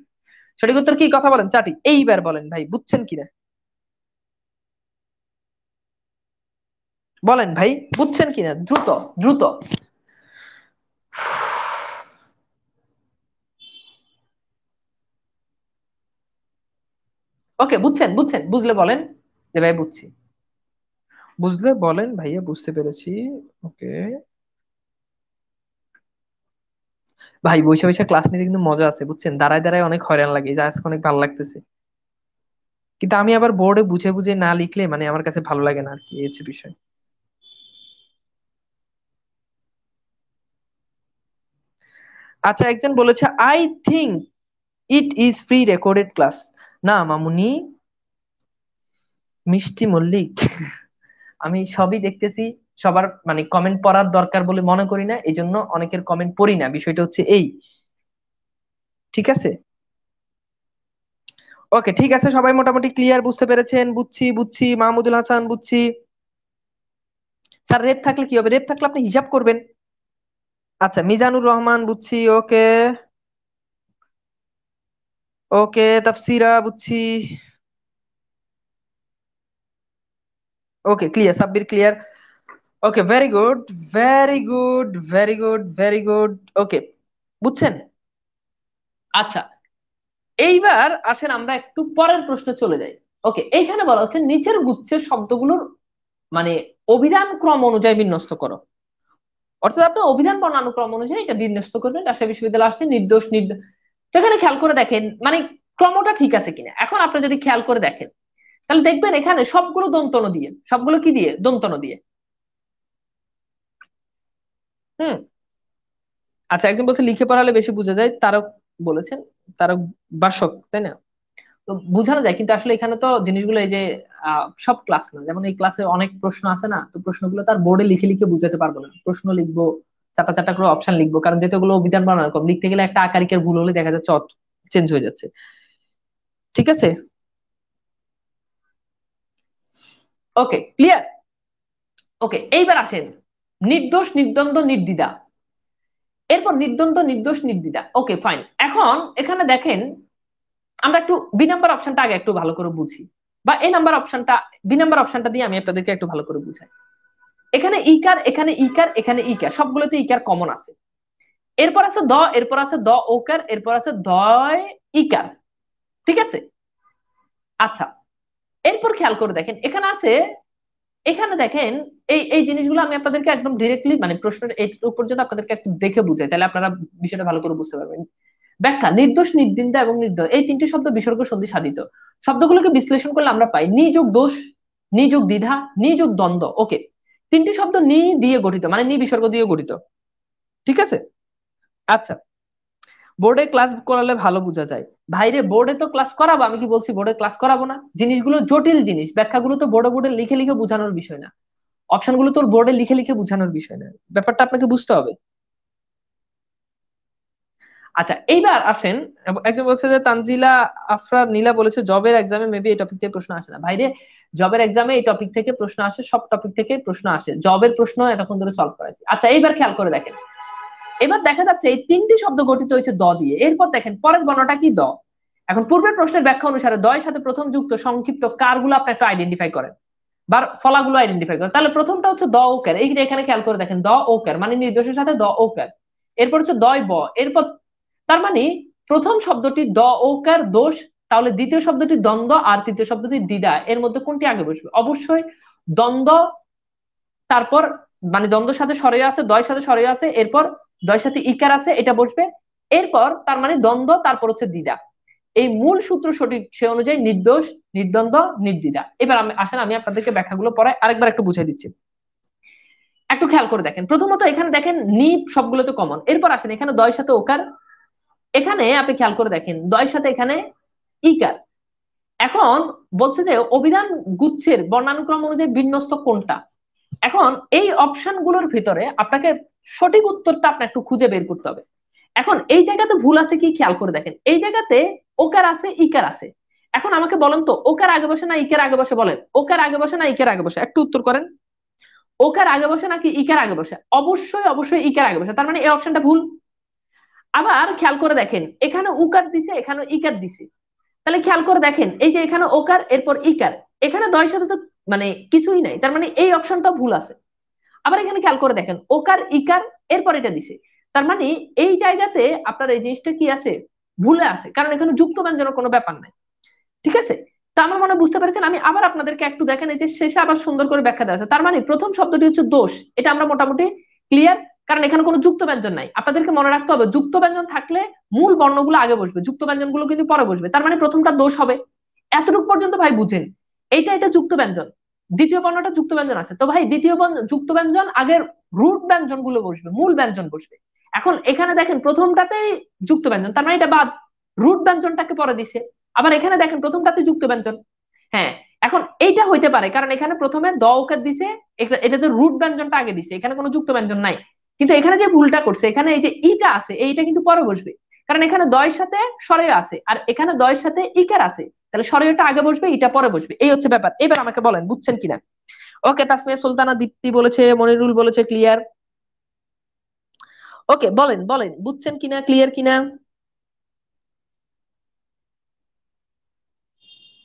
সঠিক উত্তর কি, কথা বলেন চাটি। এইবার বলেন ভাই বুঝছেন কিনা, বলেন ভাই বুঝছেন কিনা, দ্রুত, দ্রুত। ওকে, বুঝছেন, বুঝছেন, বুঝলে বলেন যে ভাই বুঝছি, বুঝলে বলেন ভাইয়া বুঝতে পেরেছি। ওকে, ভাই বৈশা বৈশা ক্লাস নিতে কিন্তু মজা আছে বুঝছেন, দাঁড়ায় দাঁড়ায় অনেক হয়রান লাগে, যা আজকে অনেক ভালো লাগতেছে। কিন্তু আমি আবার বোর্ডে বুঝে বুঝে না লিখলে মানে আমার কাছে ভালো লাগে না আর কি, এই হচ্ছে বিষয়। আচ্ছা, একজন বলেছে I think it is pre recorded class. না মামুনি, মিষ্টি মল্লিক, আমি সবই দেখতেছি। সবার মানে কমেন্ট পড়ার দরকার বলে মনে করি না, এই জন্য অনেকের কমেন্ট পড়ি না, বিষয়টা হচ্ছে এই। ঠিক আছে, ওকে ঠিক আছে, সবাই মোটামুটি ক্লিয়ার, বুঝতে পেরেছেন? বুঝছি বুঝছি, মাহমুদুল হাসান বুঝছি। স্যার রেপ থাকলে কি হবে? রেপ থাকলে আপনি হিসাব করবেন। আচ্ছা, মিজানুর রহমান বুঝছি, ওকে। ওকে, তাফসিরা বুঝছি। Okay clear, Sabbir clear. Okay very good, very good, very good, very good. Okay, বুঝছেন? আচ্ছা, এইবার আসেন আমরা একটু পরের প্রশ্নে চলে যাই। ওকে, এইখানে বলা হচ্ছে নিচের গুচ্ছের শব্দগুলোর মানে অভিধান ক্রম অনুযায়ী বিন্যস্ত করো। অর্থাৎ আপনি অভিধান বর্ণানুক্রম অনুযায়ী এটা বিন্যস্ত করবেন। রাজশাহী বিশ্ববিদ্যালয় আসছে নির্দোষ নির্দোষ, তো এখানে খেয়াল করে দেখেন মানে ক্রমটা ঠিক আছে কিনা। এখন আপনি যদি খেয়াল করে দেখেন তাহলে দেখবেন এখানে সবগুলো দন্তন দিয়ে, সবগুলো কি দিয়ে? দন্তন দিয়ে। হুম। আচ্ছা, একজন বলছে লিখে পড়ালে বেশি বোঝা যায়, তারক বলেছেন। তারক বাসক, তাই না? তো বোঝানো যায়, কিন্তু আসলে এখানে তো জিনিসগুলো এই যে সব ক্লাস না, যেমন এই ক্লাসে অনেক প্রশ্ন আছে না, তো প্রশ্নগুলো তার বোর্ডে লিখে লিখে বুঝাতে পারবো না। প্রশ্ন লিখবো, চারটা চারটা করে অপশন লিখবো, কারণ যেহেতু ওগুলো অভিধান বানানো কম, লিখতে গেলে একটা আকারিকের ভুল হলে দেখা যাচ্ছে চেঞ্জ হয়ে যাচ্ছে। ঠিক আছে, ওকে ক্লিয়ার। ওকে, এইবার আসেন নির্দোষ নির্দ্বন্দ্ব নির্দ্বিধা, এরপর নির্দ্বন্দ্ব নির্দোষ নির্দ্বিধা। ওকে ফাইন, এখন এখানে দেখেন আমরা একটু বি নাম্বার অপশনটা আগে একটু ভালো করে বুঝি, বা এ নাম্বার অপশনটা, বি নাম্বার অপশনটা দিয়ে আমি আপনাদেরকে একটু ভালো করে বুঝাই। এখানে ইকার, এখানে ইকার, এখানে ইকার, সবগুলোতে ইকার কমন আছে। এরপর আছে দ, এরপর আছে দ ওকার, এরপর আছে দয় ইকার। ঠিক আছে, আচ্ছা, এরপর খেয়াল করে দেখেন এখানে আছে, এখানে দেখেন এই এই জিনিসগুলো আমি আপনাদেরকে একদম ডিরেক্টলি মানে প্রশ্নের এইটুকু পর্যন্ত আপনাদেরকে একটু দেখে বুঝাই, তাহলে আপনারা বিষয়টা ভালো করে বুঝতে পারবেন। ব্যাখ্যা, নির্দোষ নির্দ্বিন্দা এবং নির্দয়, এই তিনটি শব্দ বিসর্গ সন্ধি সাধিত। শব্দগুলোকে বিশ্লেষণ করলে আমরা পাই নি যোগ দোষ, নি যোগ দ্বিধা, নি যোগ দ্বন্দ্ব। ওকে, তিনটি শব্দ নি দিয়ে গঠিত, মানে নি বিসর্গ দিয়ে গঠিত। ঠিক আছে, আচ্ছা, বোর্ডে ক্লাস করালে ভালো বোঝা যায়। ভাইরে বোর্ডে তো ক্লাস করাবো, আমি কি বলছি বোর্ডে ক্লাস করাবো না? জিনিসগুলো জটিল জিনিস, ব্যাখ্যাগুলো তো বোর্ডে বোর্ডে লিখে লিখে বোঝানোর বিষয় না, অপশন গুলো তোর বোর্ডে লিখে লিখে বোঝানোর বিষয় না, ব্যাপারটা আপনাকে বুঝতে হবে। আচ্ছা, এইবার আসেন, একজন বলছে যে তানজিলা আফরার নীলা বলেছে জবের এক্সামে মেবি এই টপিক থেকে প্রশ্ন আসে না। ভাইরে, জবের এক্সামে এই টপিক থেকে প্রশ্ন আসে, সব টপিক থেকে প্রশ্ন আসে, জবের প্রশ্ন এতক্ষণ ধরে সলভ করাইছি। আচ্ছা, এইবার খেয়াল করে দেখেন, এবার দেখা যাচ্ছে এই তিনটি শব্দ গঠিত হয়েছে দ দিয়ে, এরপর দেখেন পরের বর্ণটা কি? দ। এখন পূর্বের প্রশ্নের ব্যাখ্যা অনুসারে দয়ের সাথে প্রথম যুক্ত সংক্ষিপ্ত কারগুলো আপনি একটু আইডেন্টিফাই করেন, বা ফলাগুলো আইডেন্টিফাই করেন। তাহলে প্রথমটা হচ্ছে দ ওকার, এই যে এখানে খেয়াল করে দেখেন দ ওকার মানে নির্দোষের সাথে দ ওকার। এরপর হচ্ছে দয় ব, এরপর তার মানে প্রথম শব্দটি দ ওকার দোষ, তাহলে দ্বিতীয় শব্দটি দ্বন্দ্ব, আর তৃতীয় শব্দটি দ্বিধা, এর মধ্যে কোনটি আগে বসবে? অবশ্যই দ্বন্দ্ব। তারপর মানে দ্বন্দ্বের সাথে সরয় আছে, দয়ের সাথে সরয় আছে, এরপর দয়ের সাথে ইকার আছে, এটা বসবে। এরপর তার মানে দ্বন্দ্ব, তারপর হচ্ছে দ্বিধা। এই মূল সূত্র সঠিক, সে অনুযায়ী নির্দোষ নির্দ্বন্দ্ব নির্দ্বিধা। এবার আমি আসেন আমি আপনাদেরকে ব্যাখ্যাগুলো পড়াই আরেকবার একটু বুঝিয়ে দিচ্ছি। একটু খেয়াল করে দেখেন, প্রথমত এখানে দেখেন নি সবগুলো তো কমন, এরপর আসেন এখানে দয়ের সাথে ওকার, এখানে আপনি খেয়াল করে দেখেন দয়ের সাথে এখানে ইকার। এখন বলছে যে অভিধান গুচ্ছের বর্ণানুক্রম অনুযায়ী বিন্যস্ত কোনটা। এখন এই অপশন গুলোর ভিতরে আপনাকে সঠিক উত্তরটা আপনার একটু খুঁজে বের করতে হবে। এখন এই জায়গাতে ভুল আছে কি খেয়াল করে দেখেন, এই জায়গাতে ওকার আছে ইকার আছে। এখন আমাকে বলেন তো ওকার আগে বসে না ইকার আগে বসে? বলেন, ওকার আগে বসে না ইকার আগে বসে? একটু উত্তর করেন। ওকার আগে বসে নাকি ইকার আগে বসে? অবশ্যই অবশ্যই ইকার আগে বসে, তার মানে এই অপশনটা ভুল। আবার খেয়াল করে দেখেন এখানে উকার দিছে, এখানে ইকার দিছে, তাহলে খেয়াল করে দেখেন এই যে এখানে ওকার এরপর ইকার, এখানে দয়ের সাথে তো মানে কিছুই নাই, তার মানে এই অপশনটা ভুল আছে। আবার এখানে খেয়াল করে দেখেন ওকার ইকার এরপর এটা দিছে, তার মানে এই জায়গাতে আপনার এই জিনিসটা কি আছে? ভুলে আছে, কারণ এখানে যুক্ত ব্যঞ্জনের কোনো ব্যাপার নাই। ঠিক আছে, তা আমার মনে হয় বুঝতে পেরেছেন। আমি আবার আপনাদেরকে একটু দেখেন, এই যে শেষে আবার সুন্দর করে ব্যাখ্যা দেওয়া আছে, তার মানে প্রথম শব্দটি হচ্ছে দোষ, এটা আমরা মোটামুটি ক্লিয়ার। কারণ এখানে কোনো যুক্ত ব্যঞ্জন নাই। আপনাদেরকে মনে রাখতে হবে যুক্ত ব্যঞ্জন থাকলে মূল বর্ণগুলো আগে বসবে, যুক্ত ব্যঞ্জন গুলো কিন্তু পরে বসবে, তার মানে প্রথমটা দোষ হবে। এতটুকু পর্যন্ত ভাই বুঝেন, এটা যুক্ত ব্যঞ্জন, দ্বিতীয় বর্ণটা যুক্ত ব্যঞ্জন আছে, তো ভাই দ্বিতীয় যুক্ত ব্যঞ্জন আগের রুট ব্যঞ্জন গুলো বসবে, মূল ব্যঞ্জন বসবে। এখন এখানে দেখেন প্রথমটাতেই যুক্ত ব্যঞ্জন, তার মানে এটা বাদ, রুট ব্যঞ্জনটাকে পরে দিছে। আবার এখানে দেখেন প্রথমটাতে যুক্ত ব্যঞ্জন, হ্যাঁ। এখন এইটা হইতে পারে কারণ এখানে প্রথমে দ ওকার দিছে, এটাতে রুট ব্যঞ্জনটা আগে দিছে, এখানে কোনো যুক্ত ব্যঞ্জন নাই। কিন্তু এখানে যে ভুলটা করছে, এখানে এই যে ইটা আছে, এইটা কিন্তু পরে বসবে, কারণ এখানে দয়ের সাথে স্বরয় আছে আর এখানে দয়ের সাথে ইকার আছে, তাহলে স্বরয়টা আগে বসবে, এটা পরে বসবে, এই হচ্ছে ব্যাপার। এবার আমাকে বলেন বুঝছেন কিনা। ওকে, তাসমিয়া সুলতানা দীপ্তি বলেছে, মনিরুল বলেছে ক্লিয়ার। ওকে, বলেন বলেন বুঝছেন কিনা, ক্লিয়ার কিনা,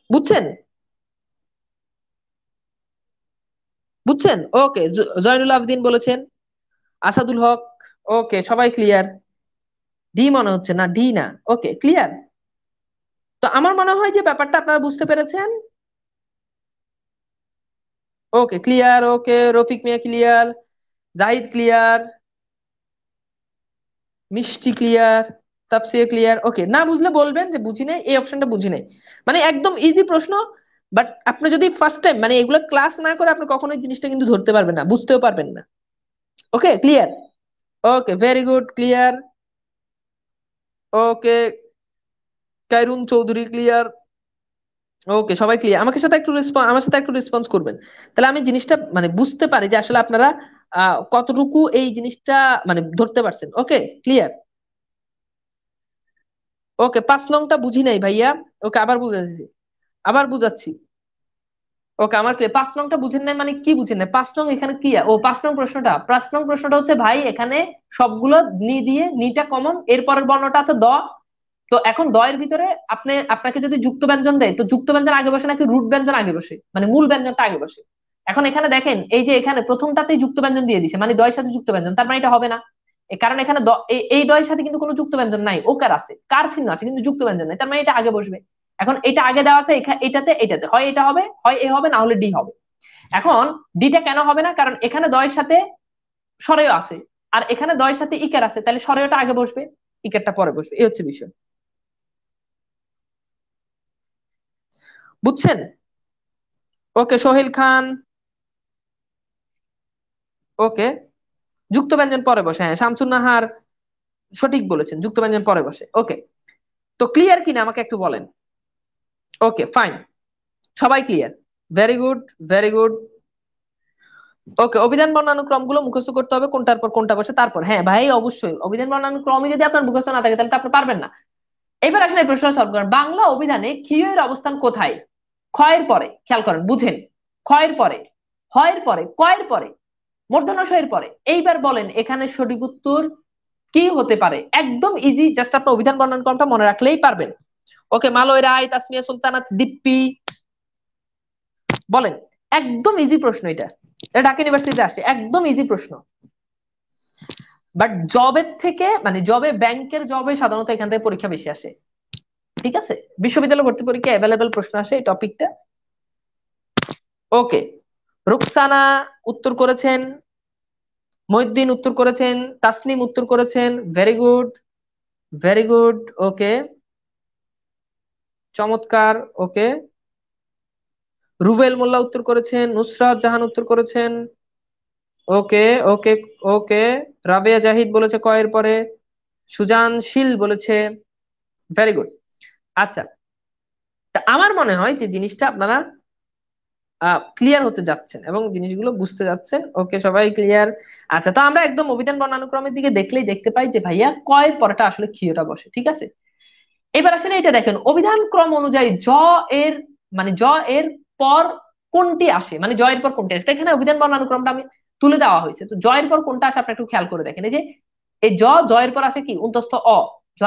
বুঝছেন বুঝছেন ওকে, জয়নুল আবদিন বলেছেন, আসাদুল হক, ওকে সবাই ক্লিয়ার। ডি মনে হচ্ছে, না ডি না, ওকে ক্লিয়ার। তো আমার মনে হয় যে ব্যাপারটা আপনারা বুঝতে পেরেছেন। ওকে ক্লিয়ার, ওকে রফিক মিয়া ক্লিয়ার, জাহিদ ক্লিয়ার, মিষ্টি ক্লিয়ার, তাফসির ক্লিয়ার। ওকে, না বুঝলে বলবেন যে বুঝি নাই, এই অপশনটা বুঝি নাই, মানে একদম ইজি প্রশ্ন। বাট আপনি যদি ফার্স্ট টাইম মানে এগুলো ক্লাস না করে আপনি কখনো এই জিনিসটা কিন্তু ধরতে পারবেন না, বুঝতেও পারবেন না। Okay clear, okay very good clear. Okay, Kairun Chowdhury clear. Okay সবাই ক্লিয়ার, আমাকে সাথে একটু আমার সাথে একটু রেসপন্স করবেন, তাহলে আমি জিনিসটা মানে বুঝতে পারি যে আসলে আপনারা কতটুকু এই জিনিসটা মানে ধরতে পারছেন। ওকে ক্লিয়ার। ওকে 5 নংটা বুঝি নাই ভাইয়া। ওকে আবার বুঝাচ্ছি, আবার বুঝাচ্ছি। ওকে আমার ক্লিয়ার, 5 নংটা বুঝেন নাই মানে কি বুঝেন নাই, 5 নং এখানে কি, ও 5 নং প্রশ্নটা, 5 নং প্রশ্নটা হচ্ছে ভাই এখানে সবগুলো নি দিয়ে, নিটা কমন, এরপরের বর্ণটা আছে দ। তো এখন দয়ের ভিতরে আপনাকে যদি যুক্ত ব্যঞ্জন দেয়, তো যুক্ত ব্যঞ্জন আগে বসে নাকি রুট ব্যঞ্জন আগে বসে, মানে মূল ব্যঞ্জনটা আগে বসে। এখন এখানে দেখেন এই যে এখানে প্রথমটাতেই যুক্ত ব্যঞ্জন দিয়ে দিছে, মানে দয়ের সাথে যুক্ত ব্যঞ্জন, তার মানে এটা হবে না। কারণ এখানে এই দয়ের সাথে কিন্তু কোনো যুক্ত ব্যঞ্জন নাই, ওকার আছে, কার চিহ্ন আছে কিন্তু যুক্ত ব্যঞ্জন নাই, তার মানে এটা আগে বসবে। এখন এটা আগে দেওয়া আছে, এটাতে হয় এটা হবে, হয় এ হবে, না হলে ডি হবে। এখন ডিটা কেন হবে না, কারণ এখানে দয়ের সাথে স্বরেয় আছে আর এখানে দয়ের সাথে ইকার আছে, তাহলে স্বরেয়টা আগে বসবে, ইকারটা পরে বসবে, এই হচ্ছে বিষয়। বুঝছেন। ওকে সোহেল খান, ওকে যুক্ত ব্যঞ্জন পরে বসে, হ্যাঁ শামসুন নাহার সঠিক বলেছেন, যুক্ত ব্যঞ্জন পরে বসে। ওকে, তো ক্লিয়ার কিনা আমাকে একটু বলেন। ওকে ফাইন, সবাই clear, very good, very good. Okay, অভিধান বর্ণানুক্রম গুলো মুখস্থ করতে হবে, কোনটার পর কোনটা বসে, তারপর হ্যাঁ ভাই অবশ্যই অভিধান বর্ণানুক্রমই যদি আপনার মুখস্থ না থাকে তাহলে তো আপনি পারবেন না। এবার আসলে এই প্রশ্ন সলভ করেন, বাংলা অভিধানে ক্ষীয় এর অবস্থান কোথায়? ক্ষয়ের পরে, খেয়াল করেন বুঝেন, ক্ষয়ের পরে, হয়ের পরে, কয়ের পরে, মূর্ধন্য ষ এর পরে। এইবার বলেন এখানে সঠিক উত্তর কি হতে পারে? একদম ইজি, জাস্ট আপনার অভিধান বর্ণানুক্রমটা মনে রাখলেই পারবেন। ওকে মালয় রায়, তাসমিয়া সুলতানা দীপ্তি, বলেন। একদম ইজি প্রশ্ন এটা, এটা ঢাকা ইউনিভার্সিটিতে আসে, একদম ইজি প্রশ্ন। বাট জবের থেকে মানে জবে, ব্যাংকের জবে সাধারণত এখান থেকে পরীক্ষা বেশি আসে, ঠিক আছে। বিশ্ববিদ্যালয় ভর্তি পরীক্ষা অ্যাভেলেবেল প্রশ্ন আসে এই টপিকটা। ওকে, রুকসানা উত্তর করেছেন, মহিউদ্দিন উত্তর করেছেন, তাসনিম উত্তর করেছেন, ভেরি গুড, ভেরি গুড। ওকে চমৎকার। ওকে, রুবেল মোল্লা উত্তর করেছেন, নুসরাত জাহান উত্তর করেছেন। ওকে, ওকে, ওকে রাবেয়া জাহিদ বলেছে কয়ের পরে, সুজান শীল বলেছে, ভেরি গুড। আচ্ছা, তা আমার মনে হয় যে জিনিসটা আপনারা ক্লিয়ার হতে যাচ্ছেন এবং জিনিসগুলো বুঝতে যাচ্ছেন। ওকে সবাই ক্লিয়ার। আচ্ছা, তো আমরা একদম অভিধান বর্ণানুক্রমের দিকে দেখলেই দেখতে পাই যে ভাইয়া কয়ের পরটা আসলে ক্ষীয়টা বসে, ঠিক আছে। এবার আসলে এটা দেখেন অভিধান ক্রম অনুযায়ী এর মানে এর পর কোনটি আসে, মানে এর পর কোনটি আসে, এখানে অভিধান বর্ণানুক্রমটা আমি তুলে দেওয়া হয়েছে, তো এর পর কোনটা আসে আপনি একটু খেয়াল করে দেখেন। এই যে এই এর পর আসে কি উন্তস্থ অ,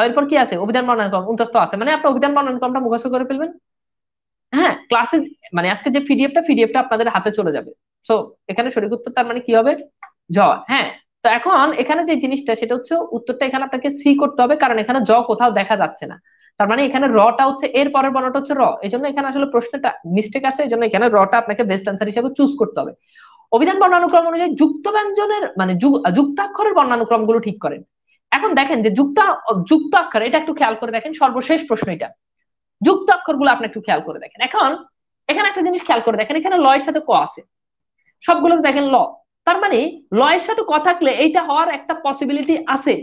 এর পর কি আছে অভিধান বর্ণানুক্রম উন্তস্থ আছে, মানে আপনি অভিধান বর্ণানুক্রমটা মুখস্থ করে ফেলবেন। হ্যাঁ ক্লাসে মানে আজকে যে পিডিএফটা আপনাদের হাতে চলে যাবে। সো এখানে সঠিক উত্তর তার মানে কি হবে, জ। হ্যাঁ, তো এখন এখানে যে জিনিসটা সেটা হচ্ছে উত্তরটা এখানে আপনাকে সি করতে হবে, কারণ এখানে কোথাও দেখা যাচ্ছে না, তার মানে এখানে রটা হচ্ছে এর পরের বর্ণটা হচ্ছে র, এই জন্য এখানে আসলে প্রশ্নটা মিস্টেক আছে, এই জন্য এখানে রটা আপনাকে বেস্ট আনসার হিসেবে চুজ করতে হবে। অভিধান বর্ণানুক্রম অনুযায়ী যুক্ত ব্যঞ্জনের মানে যুক্তাক্ষরের বর্ণানুক্রম গুলো ঠিক করেন। এখন দেখেন যে যুক্ত অক্ষর, এটা একটু খেয়াল করে দেখেন, সর্বশেষ প্রশ্ন এটা। যুক্ত অক্ষর গুলো আপনি একটু খেয়াল করে দেখেন। এখন এখানে একটা জিনিস খেয়াল করে দেখেন, এখানে ল এর সাথে ক আছে, সবগুলো দেখেন ল। তার মানে ল এর সাথে ক থাকলে এইটা হওয়ার একটা পসিবিলিটি আছে।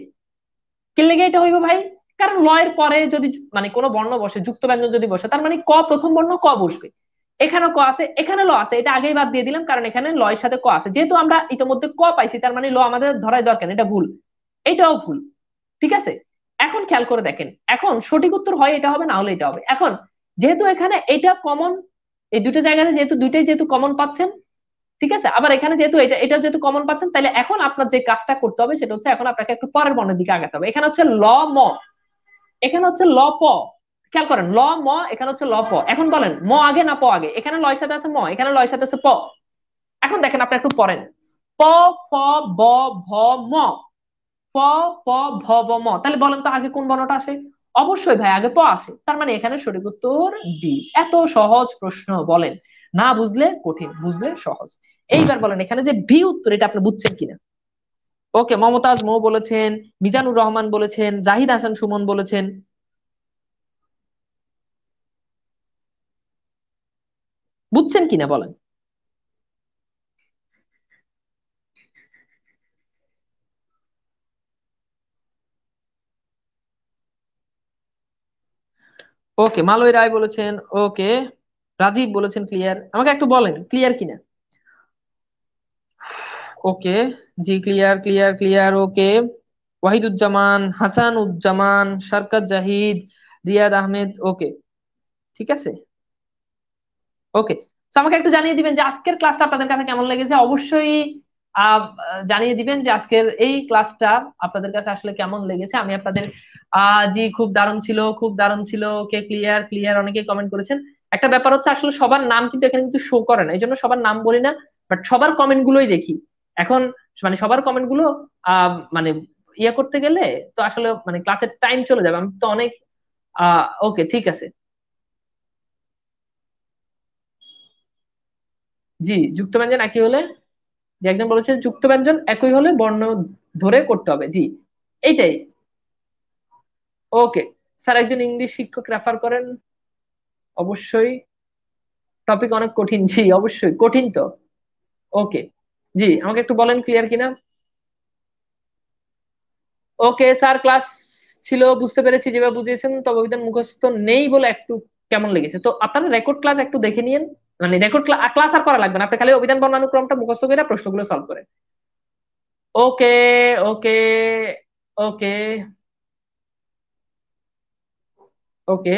কি লেগে এটা হইব ভাই? কারণ ল এর পরে যদি মানে কোনো বর্ণ বসে, যুক্ত ব্যঞ্জন যদি বসে, তার মানে ক প্রথম বর্ণ, ক বসবে। এখানে ক আছে, এখানে ল আছে, এটা আগেই বাদ দিয়ে দিলাম কারণ এখানে ল এর সাথে ক আছে। যেহেতু আমরা ইতিমধ্যে ক পাইছি, তার মানে ল আমাদের ধরাই দরকার, এটা ভুল, এটাও ভুল। ঠিক আছে, এখন খেয়াল করে দেখেন, এখন সঠিক উত্তর হয় এটা হবে, না হলে এটা হবে। এখন যেহেতু এখানে এটা কমন, এই দুটো জায়গাতে যেহেতু দুইটাই যেহেতু কমন পাচ্ছেন, ঠিক আছে, আবার এখানে যেহেতু এটা যেহেতু কমন পাচ্ছেন, তাহলে এখন আপনার যে কাজটা করতে হবে সেটা হচ্ছে এখন আপনাকে একটু পরের বর্ণের দিকে আগাতে হবে। এখানে হচ্ছে ল ম, এখানে হচ্ছে ল প। খেয়াল করেন, ল ম, এখানে হচ্ছে ল প। এখন বলেন ম আগে না প আগে? এখানে লয়ের সাথে আছে ম, এখানে লয়ের সাথে আছে প। এখন দেখেন আপনি একটু পড়েন, প, ফ, ব, ভ, ম, প, প, ভ, ব, ম। তাহলে বলেন তো আগে কোন বর্ণটা আসে? অবশ্যই ভাই আগে প আসে। তার মানে এখানে সঠিক উত্তর ডি। এত সহজ প্রশ্ন, বলেন না বুঝলে কঠিন, বুঝলে সহজ। এইবার বলেন এখানে যে বি উত্তর, এটা আপনি বুঝছেন কিনা? ওকে, মমতাজ মৌ বলেছেন, মিজানুর রহমান বলেছেন, জাহিদ হাসান সুমন বলেছেন, বুঝছেন কিনা বলেন। ওকে, মালয় রায় বলেছেন, ওকে, রাজীব বলেছেন ক্লিয়ার। আমাকে একটু বলেন ক্লিয়ার কিনা। ওকে, জি ক্লিয়ার ক্লিয়ার ক্লিয়ার, ওকে। ওয়াহিদুজ্জামান, হাসান উজ্জামান, শারকাত জাহিদ, রিয়াদ আহমেদ, ওকে, ঠিক আছে। ওকে, তো আমাকে একটু জানিয়ে দিবেন যে আজকের ক্লাসটা আপনাদের কাছে কেমন লেগেছে। অবশ্যই জানিয়ে দিবেন যে আজকের এই ক্লাসটা আপনাদের কাছে আসলে কেমন লেগেছে। আমি আপনাদের জি খুব দারুণ ছিল, খুব দারুণ ছিল, ওকে ক্লিয়ার ক্লিয়ার, অনেকেই কমেন্ট করেছেন। একটা ব্যাপার হচ্ছে আসলে সবার নাম কিন্তু এখানে কিন্তু শো করে না, এই জন্য সবার নাম বলি না, বাট সবার কমেন্ট গুলোই দেখি এখন। মানে সবার কমেন্ট গুলো মানে ইয়ে করতে গেলে তো আসলে মানে ক্লাসের টাইম চলে যাবে, আমি তো অনেক ওকে ঠিক আছে। জি, যুক্ত ব্যঞ্জন একই হলে, যে একজন বলেছে যুক্ত ব্যঞ্জন একই হলে বর্ণ ধরে করতে হবে, জি এইটাই। ওকে স্যার, একজন ইংলিশ শিক্ষক রেফার করেন। অবশ্যই, টপিক অনেক কঠিন, জি অবশ্যই কঠিন তো। ওকে, জি আমাকে একটু বলেন ক্লিয়ার কিনা। ওকে স্যার, ক্লাস ছিল, বুঝতে পেরেছি যেভাবে বুঝিয়েছেন, তবে অভিধান মুখস্থ নেই বলে একটু কেমন লেগেছে। তো আপনারা রেকর্ড ক্লাস একটু দেখে নিন, মানে রেকর্ড ক্লাস আর করা লাগবে না, আপনি খালি অভিধান বর্ণানুক্রমটা মুখস্থ করে প্রশ্নগুলো সলভ করে। ওকে, ওকে, ওকে, ওকে,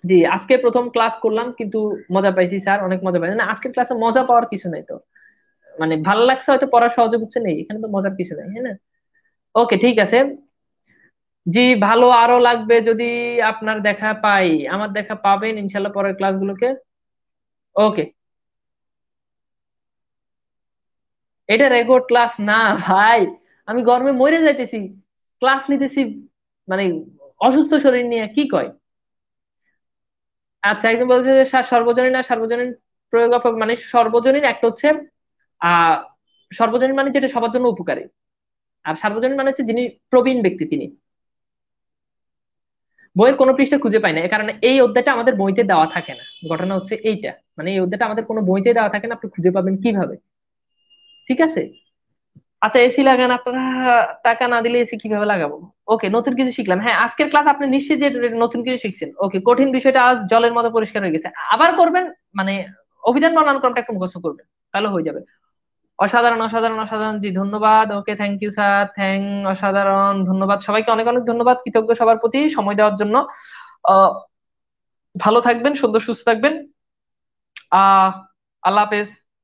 জি আজকে প্রথম ক্লাস করলাম কিন্তু মজা পাইছি স্যার, অনেক মজা পাইছি। না আজকের ক্লাসে মজা পাওয়ার কিছু নাই তো, মানে ভালো লাগছে হয়তো, পড়া সহজে বুঝছে নেই, এখানে তো মজার কিছু নাই, হ্যাঁ না? ওকে ঠিক আছে, জি ভালো আরো লাগবে যদি আপনার দেখা পাই। আমার দেখা পাবেন ইনশাল্লাহ পরের ক্লাসগুলোকে। ওকে, এটা রেকর্ড ক্লাস না ভাই, আমি গরমে মরে যাইতেছি, ক্লাস নিতেছি মানে অসুস্থ শরীর নিয়ে, কি কয়। আচ্ছা, একজন বলছে যে স্যার সর্বজনীন আর সার্বজনীন প্রয়োগ মানে সর্বজনীন একটা হচ্ছে আহ সর্বজনীন মানে যেটা সবার জন্য উপকারী, আর সার্বজনীন মানে হচ্ছে যিনি প্রবীণ ব্যক্তি তিনি। বইয়ের কোনো পৃষ্ঠা খুঁজে পাই না, এ কারণে এই অধ্যায়টা আমাদের বইতে দেওয়া থাকে না। ঘটনা হচ্ছে এইটা, মানে এই অধ্যায়টা আমাদের কোনো বইতে দেওয়া থাকে না, আপনি খুঁজে পাবেন কিভাবে? ঠিক আছে। আচ্ছা, এসি লাগান আপনারা, টাকা না দিলে এসি কিভাবে লাগাবো? ওকে, নতুন কিছু শিখলাম, হ্যাঁ আজকের ক্লাস আপনি নিশ্চয়ই যে নতুন কিছু শিখছেন। ওকে, কঠিন বিষয়টা আজ জলের মতো পরিষ্কার হয়ে গেছে। আবার করবেন, মানে অভিধান বর্ণানুক্রমটা একটু মুখস্থ করবেন, তাহলে হয়ে যাবে। অসাধারণ অসাধারণ অসাধারণ, জি ধন্যবাদ, ওকে থ্যাংক ইউ স্যার, অসাধারণ ধন্যবাদ সবাইকে, অনেক অনেক ধন্যবাদ, কৃতজ্ঞ সবার প্রতি সময় দেওয়ার জন্য। আহ ভালো থাকবেন, সুন্দর সুস্থ থাকবেন। আহ আল্লাহ হাফেজ।